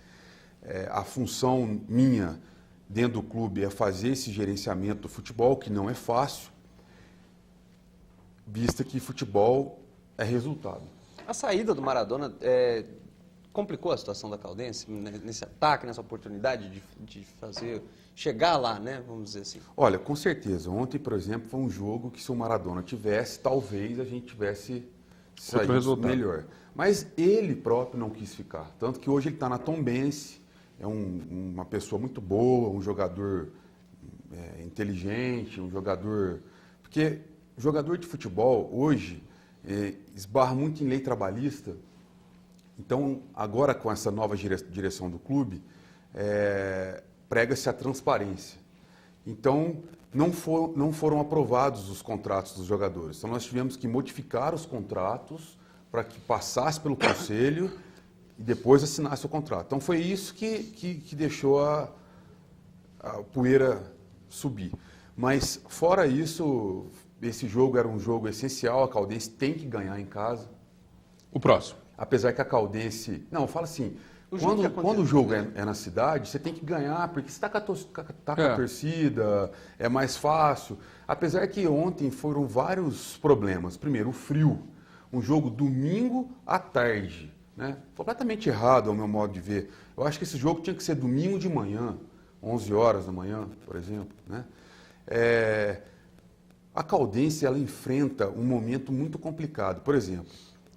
A função minha dentro do clube é fazer esse gerenciamento do futebol, que não é fácil, vista que futebol é resultado. A saída do Maradona complicou a situação da Caldense, nesse ataque, nessa oportunidade de chegar lá, né? Vamos dizer assim. Olha, com certeza. Ontem, por exemplo, foi um jogo que se o Maradona tivesse, talvez a gente tivesse saído melhor. Mas ele próprio não quis ficar. Tanto que hoje ele está na Tombense, é uma pessoa muito boa, um jogador inteligente, um jogador... Porque jogador de futebol, hoje, esbarra muito em lei trabalhista. Então, agora com essa nova direção do clube, prega-se a transparência. Então, não foram aprovados os contratos dos jogadores. Então, nós tivemos que modificar os contratos para que passasse pelo conselho e depois assinasse o contrato. Então, foi isso que deixou a poeira subir. Mas, fora isso, esse jogo era um jogo essencial, a Caldense tem que ganhar em casa. O próximo? Apesar que a Caldense... Não, eu falo assim, quando o jogo é na cidade, você tem que ganhar, porque você está com a torcida, é mais fácil. Apesar que ontem foram vários problemas. Primeiro, o frio. Um jogo domingo à tarde, né? Completamente errado ao meu modo de ver. Eu acho que esse jogo tinha que ser domingo de manhã, 11 horas da manhã, por exemplo, né? A Caldense, ela enfrenta um momento muito complicado. Por exemplo,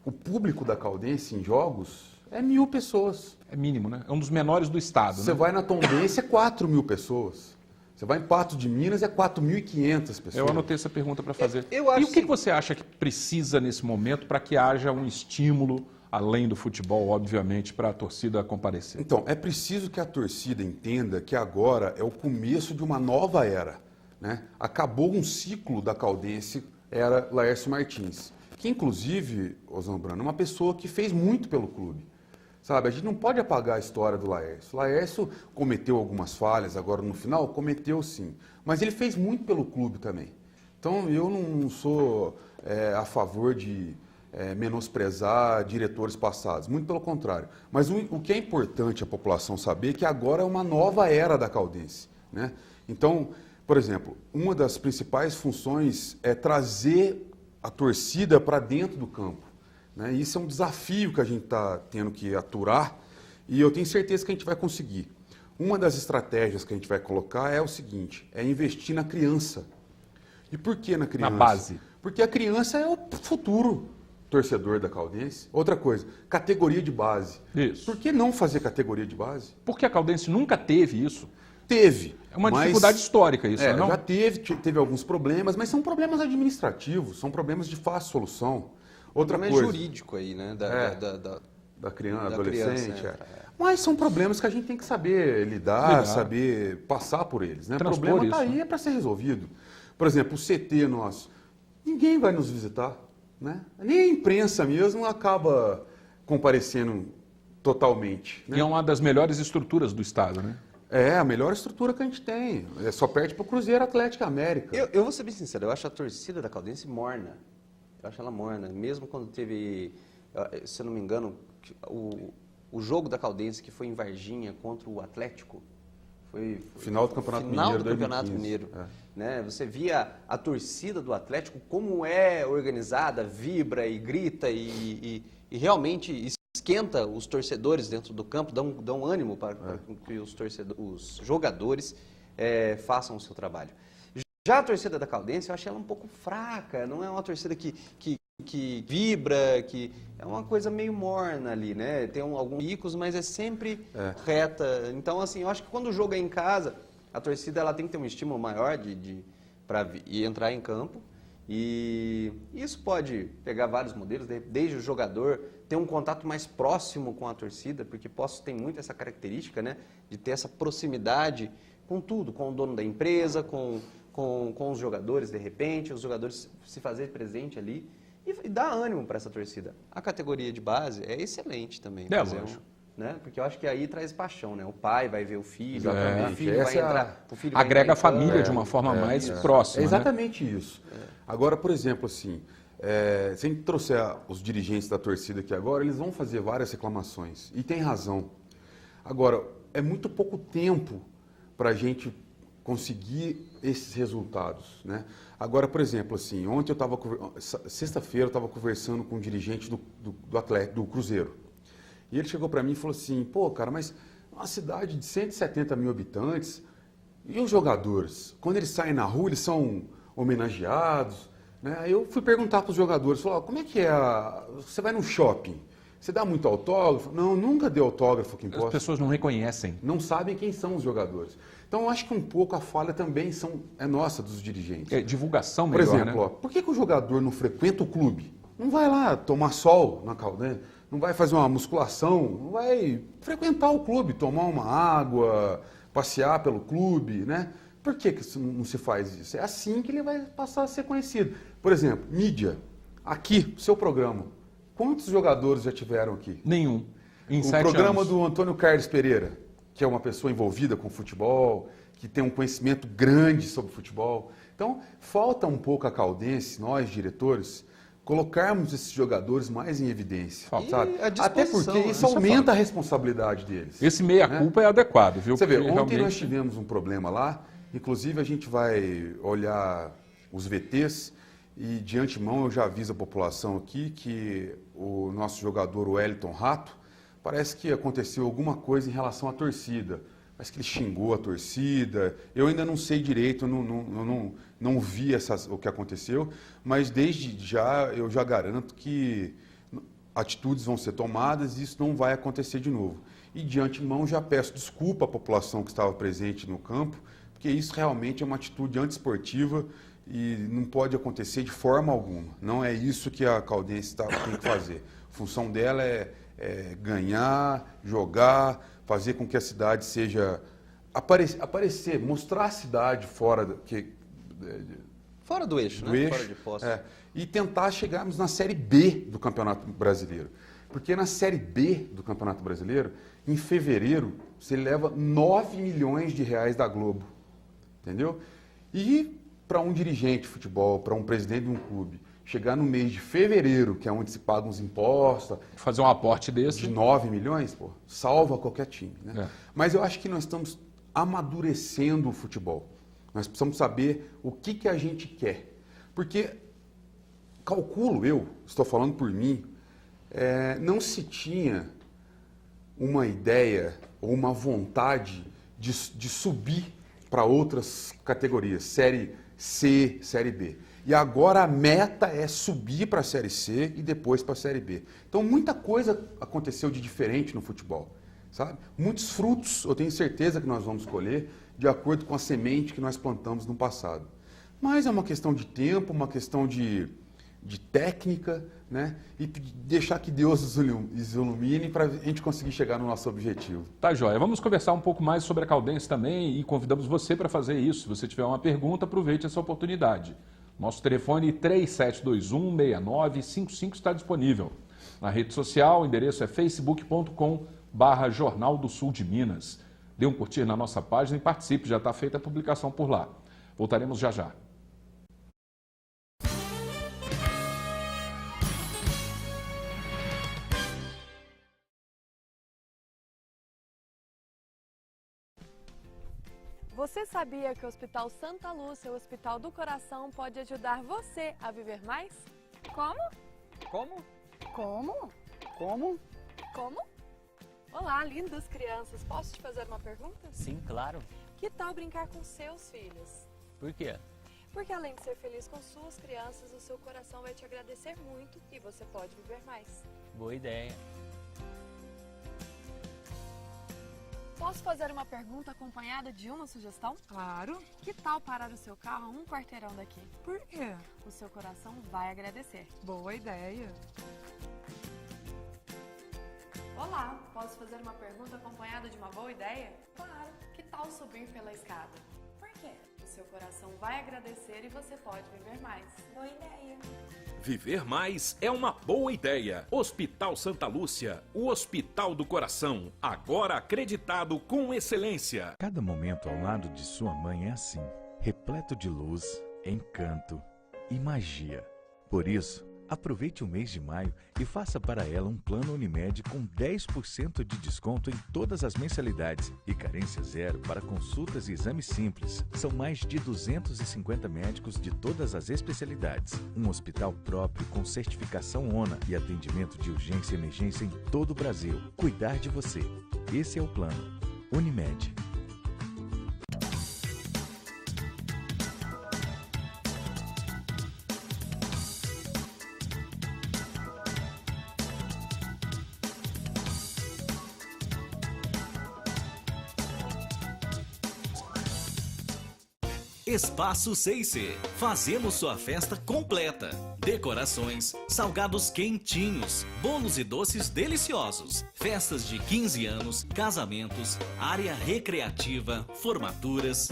o público da Caldense em jogos é 1.000 pessoas. É mínimo, né? É um dos menores do estado. Você vai na Tombense, é 4.000 pessoas. Você vai em Patos de Minas, é 4.500 pessoas. Eu anotei essa pergunta para fazer. E o que você acha que precisa nesse momento para que haja um estímulo, além do futebol, obviamente, para a torcida comparecer? Então, é preciso que a torcida entenda que agora é o começo de uma nova era, né? Acabou um ciclo da Caldense, era Laércio Martins, que inclusive, Zambrano, é uma pessoa que fez muito pelo clube. Sabe, a gente não pode apagar a história do Laércio. O Laércio cometeu algumas falhas agora no final, cometeu sim, mas ele fez muito pelo clube também. Então eu não sou a favor de menosprezar diretores passados, muito pelo contrário. Mas o que é importante a população saber é que agora é uma nova era da Caldense, né? Então, por exemplo, uma das principais funções é trazer a torcida para dentro do campo, né? Isso é um desafio que a gente está tendo que aturar e eu tenho certeza que a gente vai conseguir. Uma das estratégias que a gente vai colocar é o seguinte, é investir na criança. E por que na criança? Na base. Porque a criança é o futuro torcedor da Caldense. Outra coisa, categoria de base. Isso. Por que não fazer categoria de base? Porque a Caldense nunca teve isso. Teve. É uma dificuldade histórica isso, não? Já teve alguns problemas, mas são problemas administrativos, são problemas de fácil solução. Outra coisa. É jurídico aí, né? Da criança, adolescente. Mas são problemas que a gente tem que saber lidar. Saber passar por eles, né? O problema está aí, é para ser resolvido. Por exemplo, o CT nosso, ninguém vai nos visitar, né? Nem a imprensa mesmo acaba comparecendo totalmente, né? E é uma das melhores estruturas do estado, né? É, a melhor estrutura que a gente tem. Só perde para o Cruzeiro Atlético América. Eu vou ser bem sincero, eu acho a torcida da Caldense morna. Eu acho ela morna. Mesmo quando teve, se eu não me engano, o jogo da Caldense que foi em Varginha contra o Atlético. Foi final do Campeonato Mineiro. Né? Você via a torcida do Atlético como é organizada, vibra e grita e realmente esquenta os torcedores dentro do campo, dão ânimo para que os jogadores façam o seu trabalho. Já a torcida da Caldense, eu achei ela um pouco fraca, não é uma torcida que vibra, que é uma coisa meio morna ali, né? Tem alguns picos, mas é sempre reta. Então, assim, eu acho que quando o jogo é em casa, a torcida ela tem que ter um estímulo maior para entrar em campo. E isso pode pegar vários modelos, desde o jogador ter um contato mais próximo com a torcida, porque Poços tem muito essa característica, né, de ter essa proximidade com tudo, com o dono da empresa, com os jogadores, de repente, os jogadores se fazer presente ali e dar ânimo para essa torcida. A categoria de base é excelente também, né? Porque eu acho que aí traz paixão, né? O pai vai ver o filho, Exatamente. o filho vai entrar, o filho agrega vai a família de uma forma mais próxima. É exatamente né? isso. Agora, por exemplo, assim, se a gente trouxer os dirigentes da torcida aqui agora, eles vão fazer várias reclamações. E tem razão. Agora, é muito pouco tempo para a gente conseguir esses resultados, né? Agora, por exemplo, assim, sexta-feira eu estava conversando com um dirigente do Cruzeiro. E ele chegou para mim e falou assim, pô, cara, mas uma cidade de 170 mil habitantes, e os jogadores? Quando eles saem na rua, eles são homenageados, né? Aí eu fui perguntar para os jogadores, falei, como é que é você vai no shopping? Você dá muito autógrafo? Não, nunca deu autógrafo aqui em Poços. As pessoas não reconhecem. Não sabem quem são os jogadores. Então, eu acho que um pouco a falha também é nossa, dos dirigentes. É divulgação melhor, por exemplo, né? ó, por que o jogador não frequenta o clube? Não vai lá tomar sol na caldeira, não vai fazer uma musculação, não vai frequentar o clube, tomar uma água, passear pelo clube, né? Por que não se faz isso? É assim que ele vai passar a ser conhecido. Por exemplo, mídia. Aqui, seu programa. Quantos jogadores já tiveram aqui? Nenhum. O programa do Antônio Carlos Pereira, que é uma pessoa envolvida com futebol, que tem um conhecimento grande sobre futebol. Então, falta um pouco a Caldense, nós, diretores, colocarmos esses jogadores mais em evidência. Sabe? Até porque isso aumenta a responsabilidade deles. Esse meia-culpa é adequado, viu? Você vê, porque ontem realmente... nós tivemos um problema lá, inclusive a gente vai olhar os VTs e de antemão eu já aviso a população aqui que o nosso jogador, o Wellington Rato, parece que aconteceu alguma coisa em relação à torcida. Parece que ele xingou a torcida. Eu ainda não sei direito, não vi o que aconteceu, mas desde já eu já garanto que atitudes vão ser tomadas e isso não vai acontecer de novo. E de antemão já peço desculpa à população que estava presente no campo, porque isso realmente é uma atitude antiesportiva e não pode acontecer de forma alguma. Não é isso que a Caldense tem que fazer. A função dela é ganhar, jogar, fazer com que a cidade seja... aparecer, mostrar a cidade fora do eixo, do né? eixo, Fora de Poços. E tentar chegarmos na Série B do Campeonato Brasileiro. Porque na Série B do Campeonato Brasileiro, em fevereiro, você leva 9 milhões de reais da Globo. Entendeu? E para um dirigente de futebol, para um presidente de um clube, chegar no mês de fevereiro, que é onde se pagam os impostos... Fazer um aporte desse... De 9 milhões, pô, salva qualquer time. Né? Mas eu acho que nós estamos amadurecendo o futebol. Nós precisamos saber o que a gente quer. Porque, calculo eu, estou falando por mim, não se tinha uma ideia ou uma vontade de subir para outras categorias, Série C, Série B. E agora a meta é subir para a Série C e depois para a Série B. Então muita coisa aconteceu de diferente no futebol, sabe? Muitos frutos eu tenho certeza que nós vamos colher de acordo com a semente que nós plantamos no passado. Mas é uma questão de tempo, uma questão de técnica, né? E deixar que Deus nos ilumine para a gente conseguir chegar no nosso objetivo. Tá, joia. Vamos conversar um pouco mais sobre a Caldense também e convidamos você para fazer isso. Se você tiver uma pergunta, aproveite essa oportunidade. Nosso telefone 3721-6955 está disponível. Na rede social, o endereço é facebook.com/Jornal do Sul de Minas. Dê um curtir na nossa página e participe, já está feita a publicação por lá. Voltaremos já já. Você sabia que o Hospital Santa Lúcia, o Hospital do Coração, pode ajudar você a viver mais? Como? Como? Como? Como? Como? Olá, lindas crianças. Posso te fazer uma pergunta? Sim, claro. Que tal brincar com seus filhos? Por quê? Porque além de ser feliz com suas crianças, o seu coração vai te agradecer muito e você pode viver mais. Boa ideia. Posso fazer uma pergunta acompanhada de uma sugestão? Claro. Que tal parar o seu carro a um quarteirão daqui? Por quê? O seu coração vai agradecer. Boa ideia. Olá, posso fazer uma pergunta acompanhada de uma boa ideia? Claro. Que tal subir pela escada? Por quê? O Seu coração vai agradecer e você pode viver mais. Boa ideia. Viver mais é uma boa ideia. Hospital Santa Lúcia, o Hospital do Coração, agora acreditado com excelência. Cada momento ao lado de sua mãe é assim, repleto de luz, encanto e magia. Por isso, aproveite o mês de maio e faça para ela um plano Unimed com 10% de desconto em todas as mensalidades e carência zero para consultas e exames simples. São mais de 250 médicos de todas as especialidades. Um hospital próprio com certificação ONA e atendimento de urgência e emergência em todo o Brasil. Cuidar de você. Esse é o plano. Unimed. Espaço 6C. Fazemos sua festa completa. Decorações, salgados quentinhos, bolos e doces deliciosos, festas de 15 anos, casamentos, área recreativa, formaturas.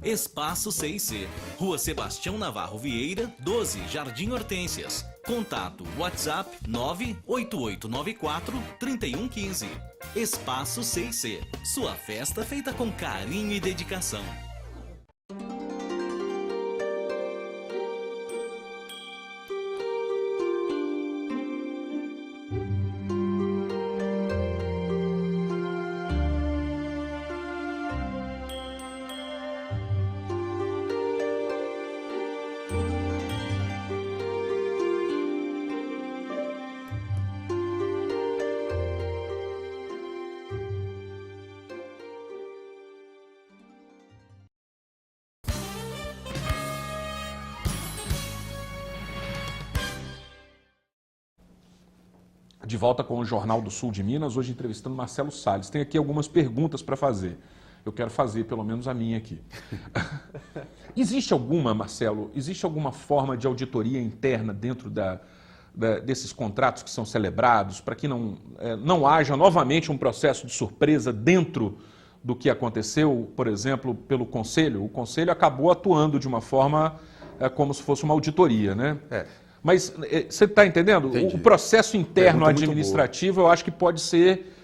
Espaço 6C. Rua Sebastião Navarro Vieira, 12, Jardim Hortências. Contato WhatsApp 98894-3115. Espaço 6C. Sua festa feita com carinho e dedicação. De volta com o Jornal do Sul de Minas, hoje entrevistando Marcelo Salles. Tem aqui algumas perguntas para fazer. Eu quero fazer pelo menos a minha aqui. Existe alguma, Marcelo, existe alguma forma de auditoria interna dentro desses contratos que são celebrados para que não haja novamente um processo de surpresa dentro do que aconteceu, por exemplo, pelo Conselho? O Conselho acabou atuando de uma forma como se fosse uma auditoria, né? Mas você está entendendo? Entendi. O processo interno administrativo eu acho que pode ser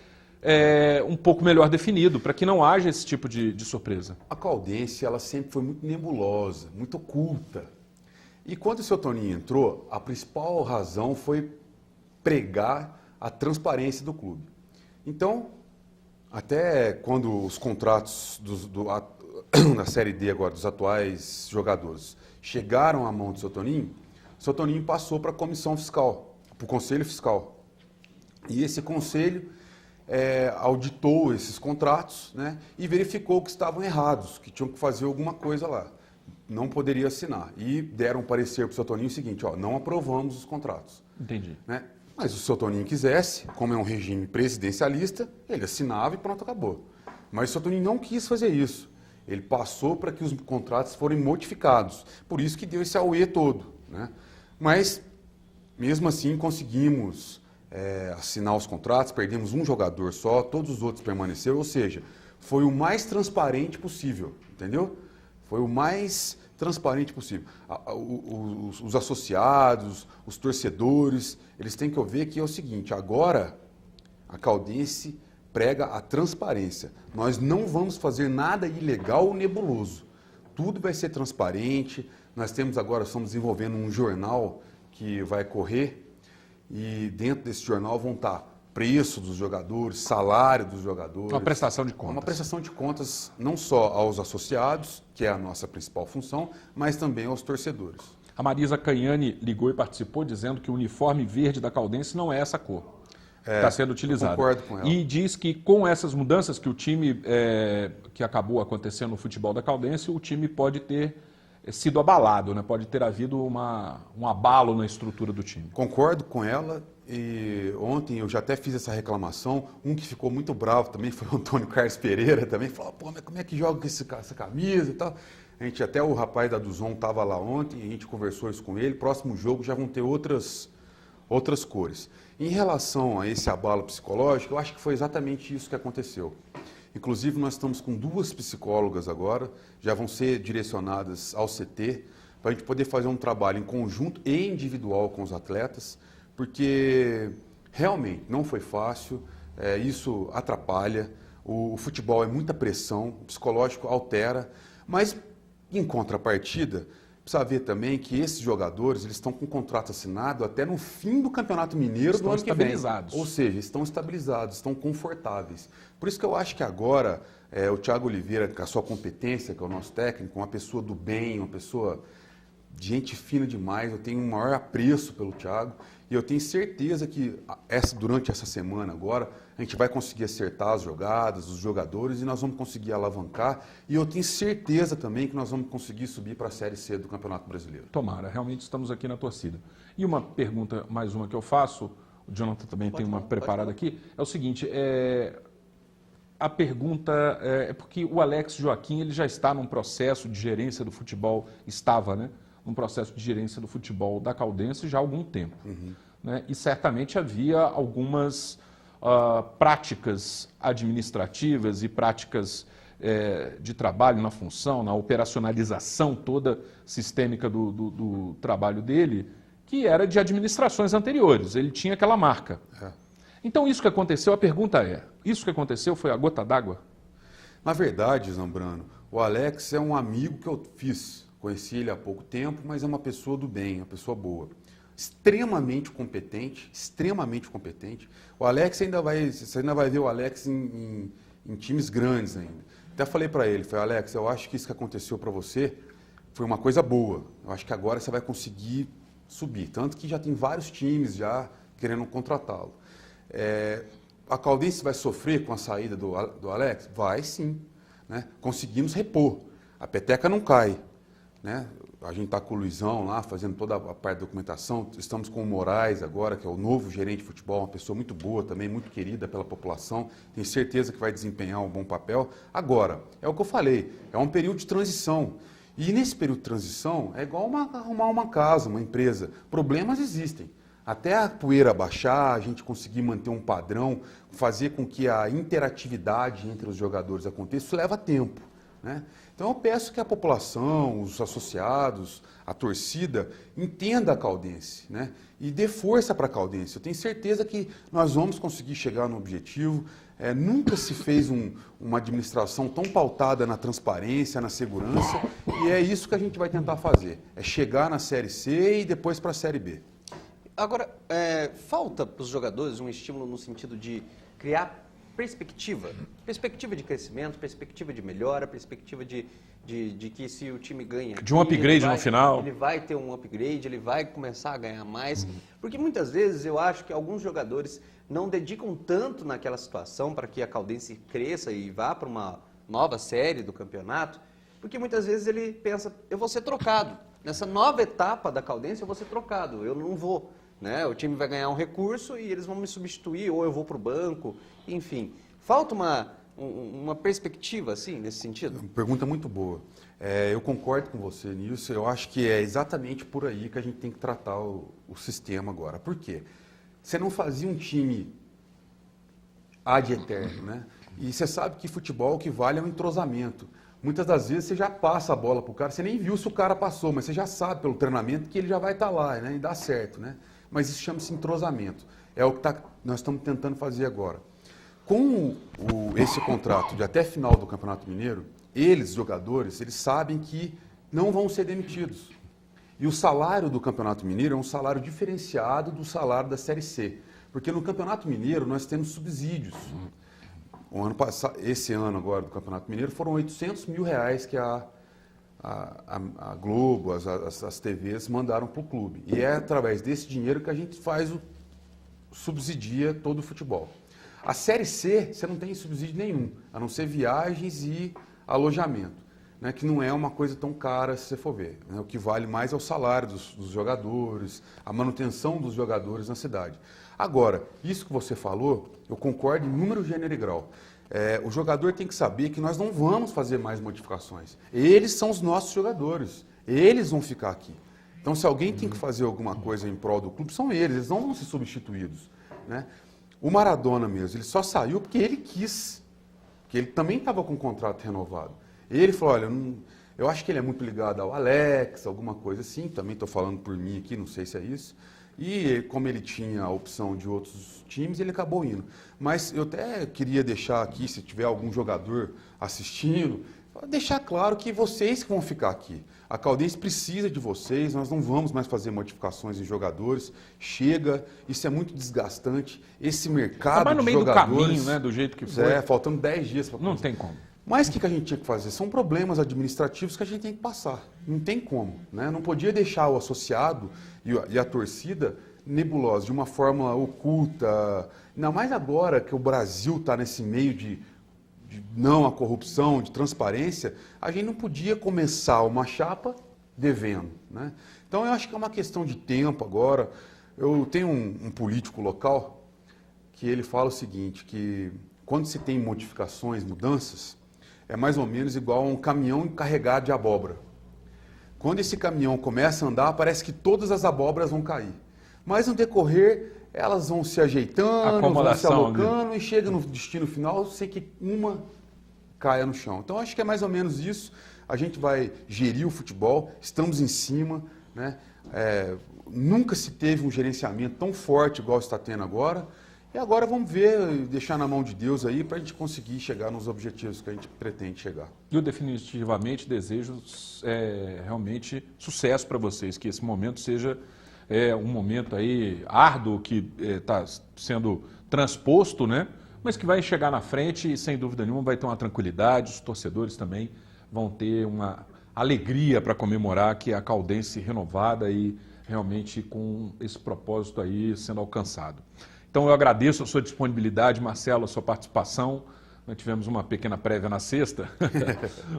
um pouco melhor definido, para que não haja esse tipo de surpresa. A Caldense, ela sempre foi muito nebulosa, muito oculta. E quando o seu Toninho entrou, a principal razão foi pregar a transparência do clube. Então, até quando os contratos na Série D agora, dos atuais jogadores, chegaram à mão do seu Toninho, o seu Toninho passou para a comissão fiscal, para o conselho fiscal. E esse conselho auditou esses contratos, né, e verificou que estavam errados, que tinham que fazer alguma coisa lá. Não poderia assinar. E deram um parecer para o seu Toninho o seguinte: não aprovamos os contratos. Entendi. Né? Mas se o seu Toninho quisesse, como é um regime presidencialista, ele assinava e pronto, acabou. Mas o seu Toninho não quis fazer isso. Ele passou para que os contratos forem modificados. Por isso que deu esse auê todo, né? Mas, mesmo assim, conseguimos assinar os contratos, perdemos um jogador só, todos os outros permaneceram, ou seja, foi o mais transparente possível, entendeu? Foi o mais transparente possível. Os associados, os torcedores, eles têm que ver que é o seguinte: agora a Caldense prega a transparência. Nós não vamos fazer nada ilegal ou nebuloso. Tudo vai ser transparente. Nós estamos desenvolvendo um jornal que vai correr e dentro desse jornal vão estar preço dos jogadores, salário dos jogadores. Uma prestação de contas. Uma prestação de contas não só aos associados, que é a nossa principal função, mas também aos torcedores. A Marisa Canhani ligou e participou dizendo que o uniforme verde da Caldense não é essa cor. Está sendo utilizado. Concordo com ela. E diz que com essas mudanças que o time, que acabou acontecendo no futebol da Caldense, o time pode ter sido abalado, né? Pode ter havido um abalo na estrutura do time. Concordo com ela. E ontem eu já até fiz essa reclamação. Um que ficou muito bravo também foi o Antônio Carlos Pereira, também falou: pô, mas como é que joga com essa camisa e tal? Até o rapaz da Duzon estava lá ontem, a gente conversou isso com ele. Próximo jogo já vão ter outras cores. Em relação a esse abalo psicológico, eu acho que foi exatamente isso que aconteceu. Inclusive, nós estamos com 2 psicólogas agora, já vão ser direcionadas ao CT, para a gente poder fazer um trabalho em conjunto e individual com os atletas, porque realmente não foi fácil, isso atrapalha, o futebol é muita pressão, o psicológico altera, mas em contrapartida, precisa ver também que esses jogadores eles estão com contrato assinado até no fim do Campeonato Mineiro do ano que vem. Ou seja, estão estabilizados, estão confortáveis. Por isso que eu acho que agora o Thiago Oliveira, com a sua competência, que é o nosso técnico, uma pessoa do bem, uma pessoa de gente fina demais, eu tenho um maior apreço pelo Thiago e eu tenho certeza que durante essa semana agora a gente vai conseguir acertar as jogadas, os jogadores e nós vamos conseguir alavancar e eu tenho certeza também que nós vamos conseguir subir para a Série C do Campeonato Brasileiro. Tomara, realmente estamos aqui na torcida. E uma pergunta, mais uma que eu faço, o Jonathan também tem uma preparada aqui, é o seguinte, a pergunta é porque o Alex Joaquim ele já está num processo de gerência do futebol, num processo de gerência do futebol da Caldense já há algum tempo. Né? E certamente havia algumas práticas administrativas e práticas de trabalho na função, na operacionalização toda sistêmica do trabalho dele, que era de administrações anteriores. Ele tinha aquela marca. Então, isso que aconteceu, a pergunta isso que aconteceu foi a gota d'água? Na verdade, Zambrano, o Alex é um amigo que eu fiz. Conheci ele há pouco tempo, mas é uma pessoa do bem, uma pessoa boa. Extremamente competente, extremamente competente. O Alex você ainda vai ver o Alex em times grandes ainda. Até falei para ele, Alex, eu acho que isso que aconteceu para você foi uma coisa boa. Eu acho que agora você vai conseguir subir. Tanto que já tem vários times já querendo contratá-lo. A Caldense vai sofrer com a saída do Alex? Vai sim. Né? Conseguimos repor. A peteca não cai. Né? A gente está com o Luizão lá, fazendo toda a parte da documentação. Estamos com o Moraes agora, que é o novo gerente de futebol, uma pessoa muito boa também, muito querida pela população. Tenho certeza que vai desempenhar um bom papel. Agora, é o que eu falei, é um período de transição. E nesse período de transição, é igual arrumar uma casa, uma empresa. Problemas existem. Até a poeira baixar, a gente conseguir manter um padrão, fazer com que a interatividade entre os jogadores aconteça, isso leva tempo. Né? Então eu peço que a população, os associados, a torcida, entenda a Caldense, né? E dê força para a Caldense. Eu tenho certeza que nós vamos conseguir chegar no objetivo. Nunca se fez uma administração tão pautada na transparência, na segurança, e é isso que a gente vai tentar fazer. É chegar na Série C e depois para a Série B. Agora, falta para os jogadores um estímulo no sentido de criar perspectiva de crescimento, perspectiva de melhora, perspectiva de que se o time ganha... De um upgrade no final. Ele vai ter um upgrade, ele vai começar a ganhar mais. Porque muitas vezes eu acho que alguns jogadores não dedicam tanto naquela situação para que a Caldense cresça e vá para uma nova série do campeonato, porque muitas vezes ele pensa, eu vou ser trocado. Nessa nova etapa da Caldense eu vou ser trocado, eu não vou. Né? O time vai ganhar um recurso e eles vão me substituir, ou eu vou para o banco, enfim. Falta uma perspectiva, assim, nesse sentido? Pergunta muito boa. Eu concordo com você nisso, eu acho que é exatamente por aí que a gente tem que tratar o sistema agora. Por quê? Você não fazia um time ad eterno, né? E você sabe que futebol o que vale é um entrosamento. Muitas das vezes você já passa a bola para o cara, você nem viu se o cara passou, mas você já sabe pelo treinamento que ele já vai estar lá, né? E dá certo, né? Mas isso chama-se entrosamento. É o que nós estamos tentando fazer agora. Com esse contrato de até final do Campeonato Mineiro, eles, jogadores, eles sabem que não vão ser demitidos. E o salário do Campeonato Mineiro é um salário diferenciado do salário da Série C. Porque no Campeonato Mineiro nós temos subsídios. Esse ano agora do Campeonato Mineiro foram R$800 mil que a Globo, as TVs mandaram para o clube. E é através desse dinheiro que a gente subsidia todo o futebol. A Série C, você não tem subsídio nenhum, a não ser viagens e alojamento, né, que não é uma coisa tão cara se você for ver. Né, o que vale mais é o salário dos jogadores, a manutenção dos jogadores na cidade. Agora, isso que você falou, eu concordo em número, gênero e grau. O jogador tem que saber que nós não vamos fazer mais modificações. Eles são os nossos jogadores, eles vão ficar aqui. Então, se alguém tem que fazer alguma coisa em prol do clube, são eles não vão ser substituídos. Né? O Maradona mesmo, ele só saiu porque ele quis porque ele também estava com o contrato renovado. Ele falou, olha, eu acho que ele é muito ligado ao Alex, alguma coisa assim, também estou falando por mim aqui, não sei se é isso. E como ele tinha a opção de outros times, ele acabou indo. Mas eu até queria deixar aqui, se tiver algum jogador assistindo, deixar claro que vocês que vão ficar aqui. A Caldense precisa de vocês, nós não vamos mais fazer modificações em jogadores. Chega, isso é muito desgastante. Esse mercado no de meio jogadores... do caminho, né, do jeito que foi. Faltando 10 dias para Não tem como. Mas o que a gente tinha que fazer? São problemas administrativos que a gente tem que passar. Não tem como. Né? Não podia deixar o associado e a torcida nebulosa, de uma forma oculta. Ainda mais agora que o Brasil está nesse meio de não a corrupção, de transparência, a gente não podia começar uma chapa devendo. Né? Então eu acho que é uma questão de tempo agora. Eu tenho um político local que ele fala o seguinte, que quando se tem modificações, mudanças, é mais ou menos igual a um caminhão carregado de abóbora. Quando esse caminhão começa a andar, parece que todas as abóboras vão cair. Mas no decorrer, elas vão se ajeitando, vão se alocando e chega no destino final sem que uma caia no chão. Então acho que é mais ou menos isso. A gente vai gerir o futebol, estamos em cima, né? Nunca se teve um gerenciamento tão forte igual está tendo agora. E agora vamos ver, deixar na mão de Deus aí para a gente conseguir chegar nos objetivos que a gente pretende chegar. Eu definitivamente desejo realmente sucesso para vocês, que esse momento seja um momento aí árduo que está sendo transposto, né? Mas que vai chegar na frente e sem dúvida nenhuma vai ter uma tranquilidade, os torcedores também vão ter uma alegria para comemorar que a Caldense renovada e realmente com esse propósito aí sendo alcançado. Então eu agradeço a sua disponibilidade, Marcelo, a sua participação. Nós tivemos uma pequena prévia na sexta,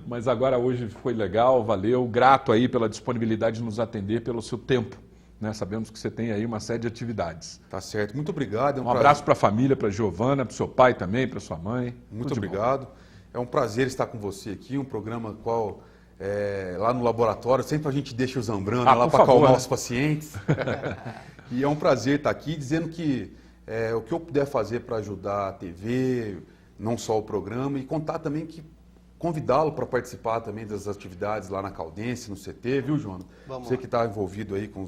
mas agora hoje foi legal, valeu. Grato aí pela disponibilidade de nos atender, pelo seu tempo. Né? Sabemos que você tem aí uma série de atividades. Tá certo, muito obrigado. Um abraço para a família, para a Giovana, para o seu pai também, para a sua mãe. Muito obrigado. É um prazer estar com você aqui, um programa qual... lá no laboratório, sempre a gente deixa o Zambrano lá para acalmar os pacientes. E é um prazer estar aqui dizendo que o que eu puder fazer para ajudar a TV, não só o programa, e contar também que convidá-lo para participar também das atividades lá na Caldense, no CT, viu, Joana? Você que está envolvido aí com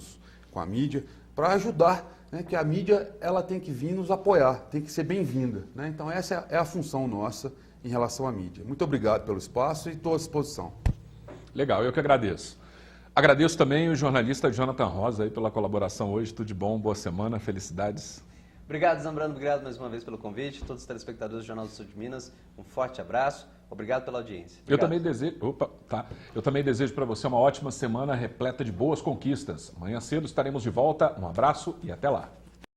a mídia, para ajudar, né? Que a mídia ela tem que vir nos apoiar, tem que ser bem-vinda. Né? Então essa é a função nossa em relação à mídia. Muito obrigado pelo espaço e estou à disposição. Legal, eu que agradeço. Agradeço também o jornalista Jonathan Rosa aí pela colaboração hoje. Tudo de bom, boa semana, felicidades. Obrigado, Zambrano. Obrigado mais uma vez pelo convite. Todos os telespectadores do Jornal do Sul de Minas, um forte abraço. Obrigado pela audiência. Obrigado. Eu também desejo para você uma ótima semana repleta de boas conquistas. Amanhã cedo estaremos de volta. Um abraço e até lá.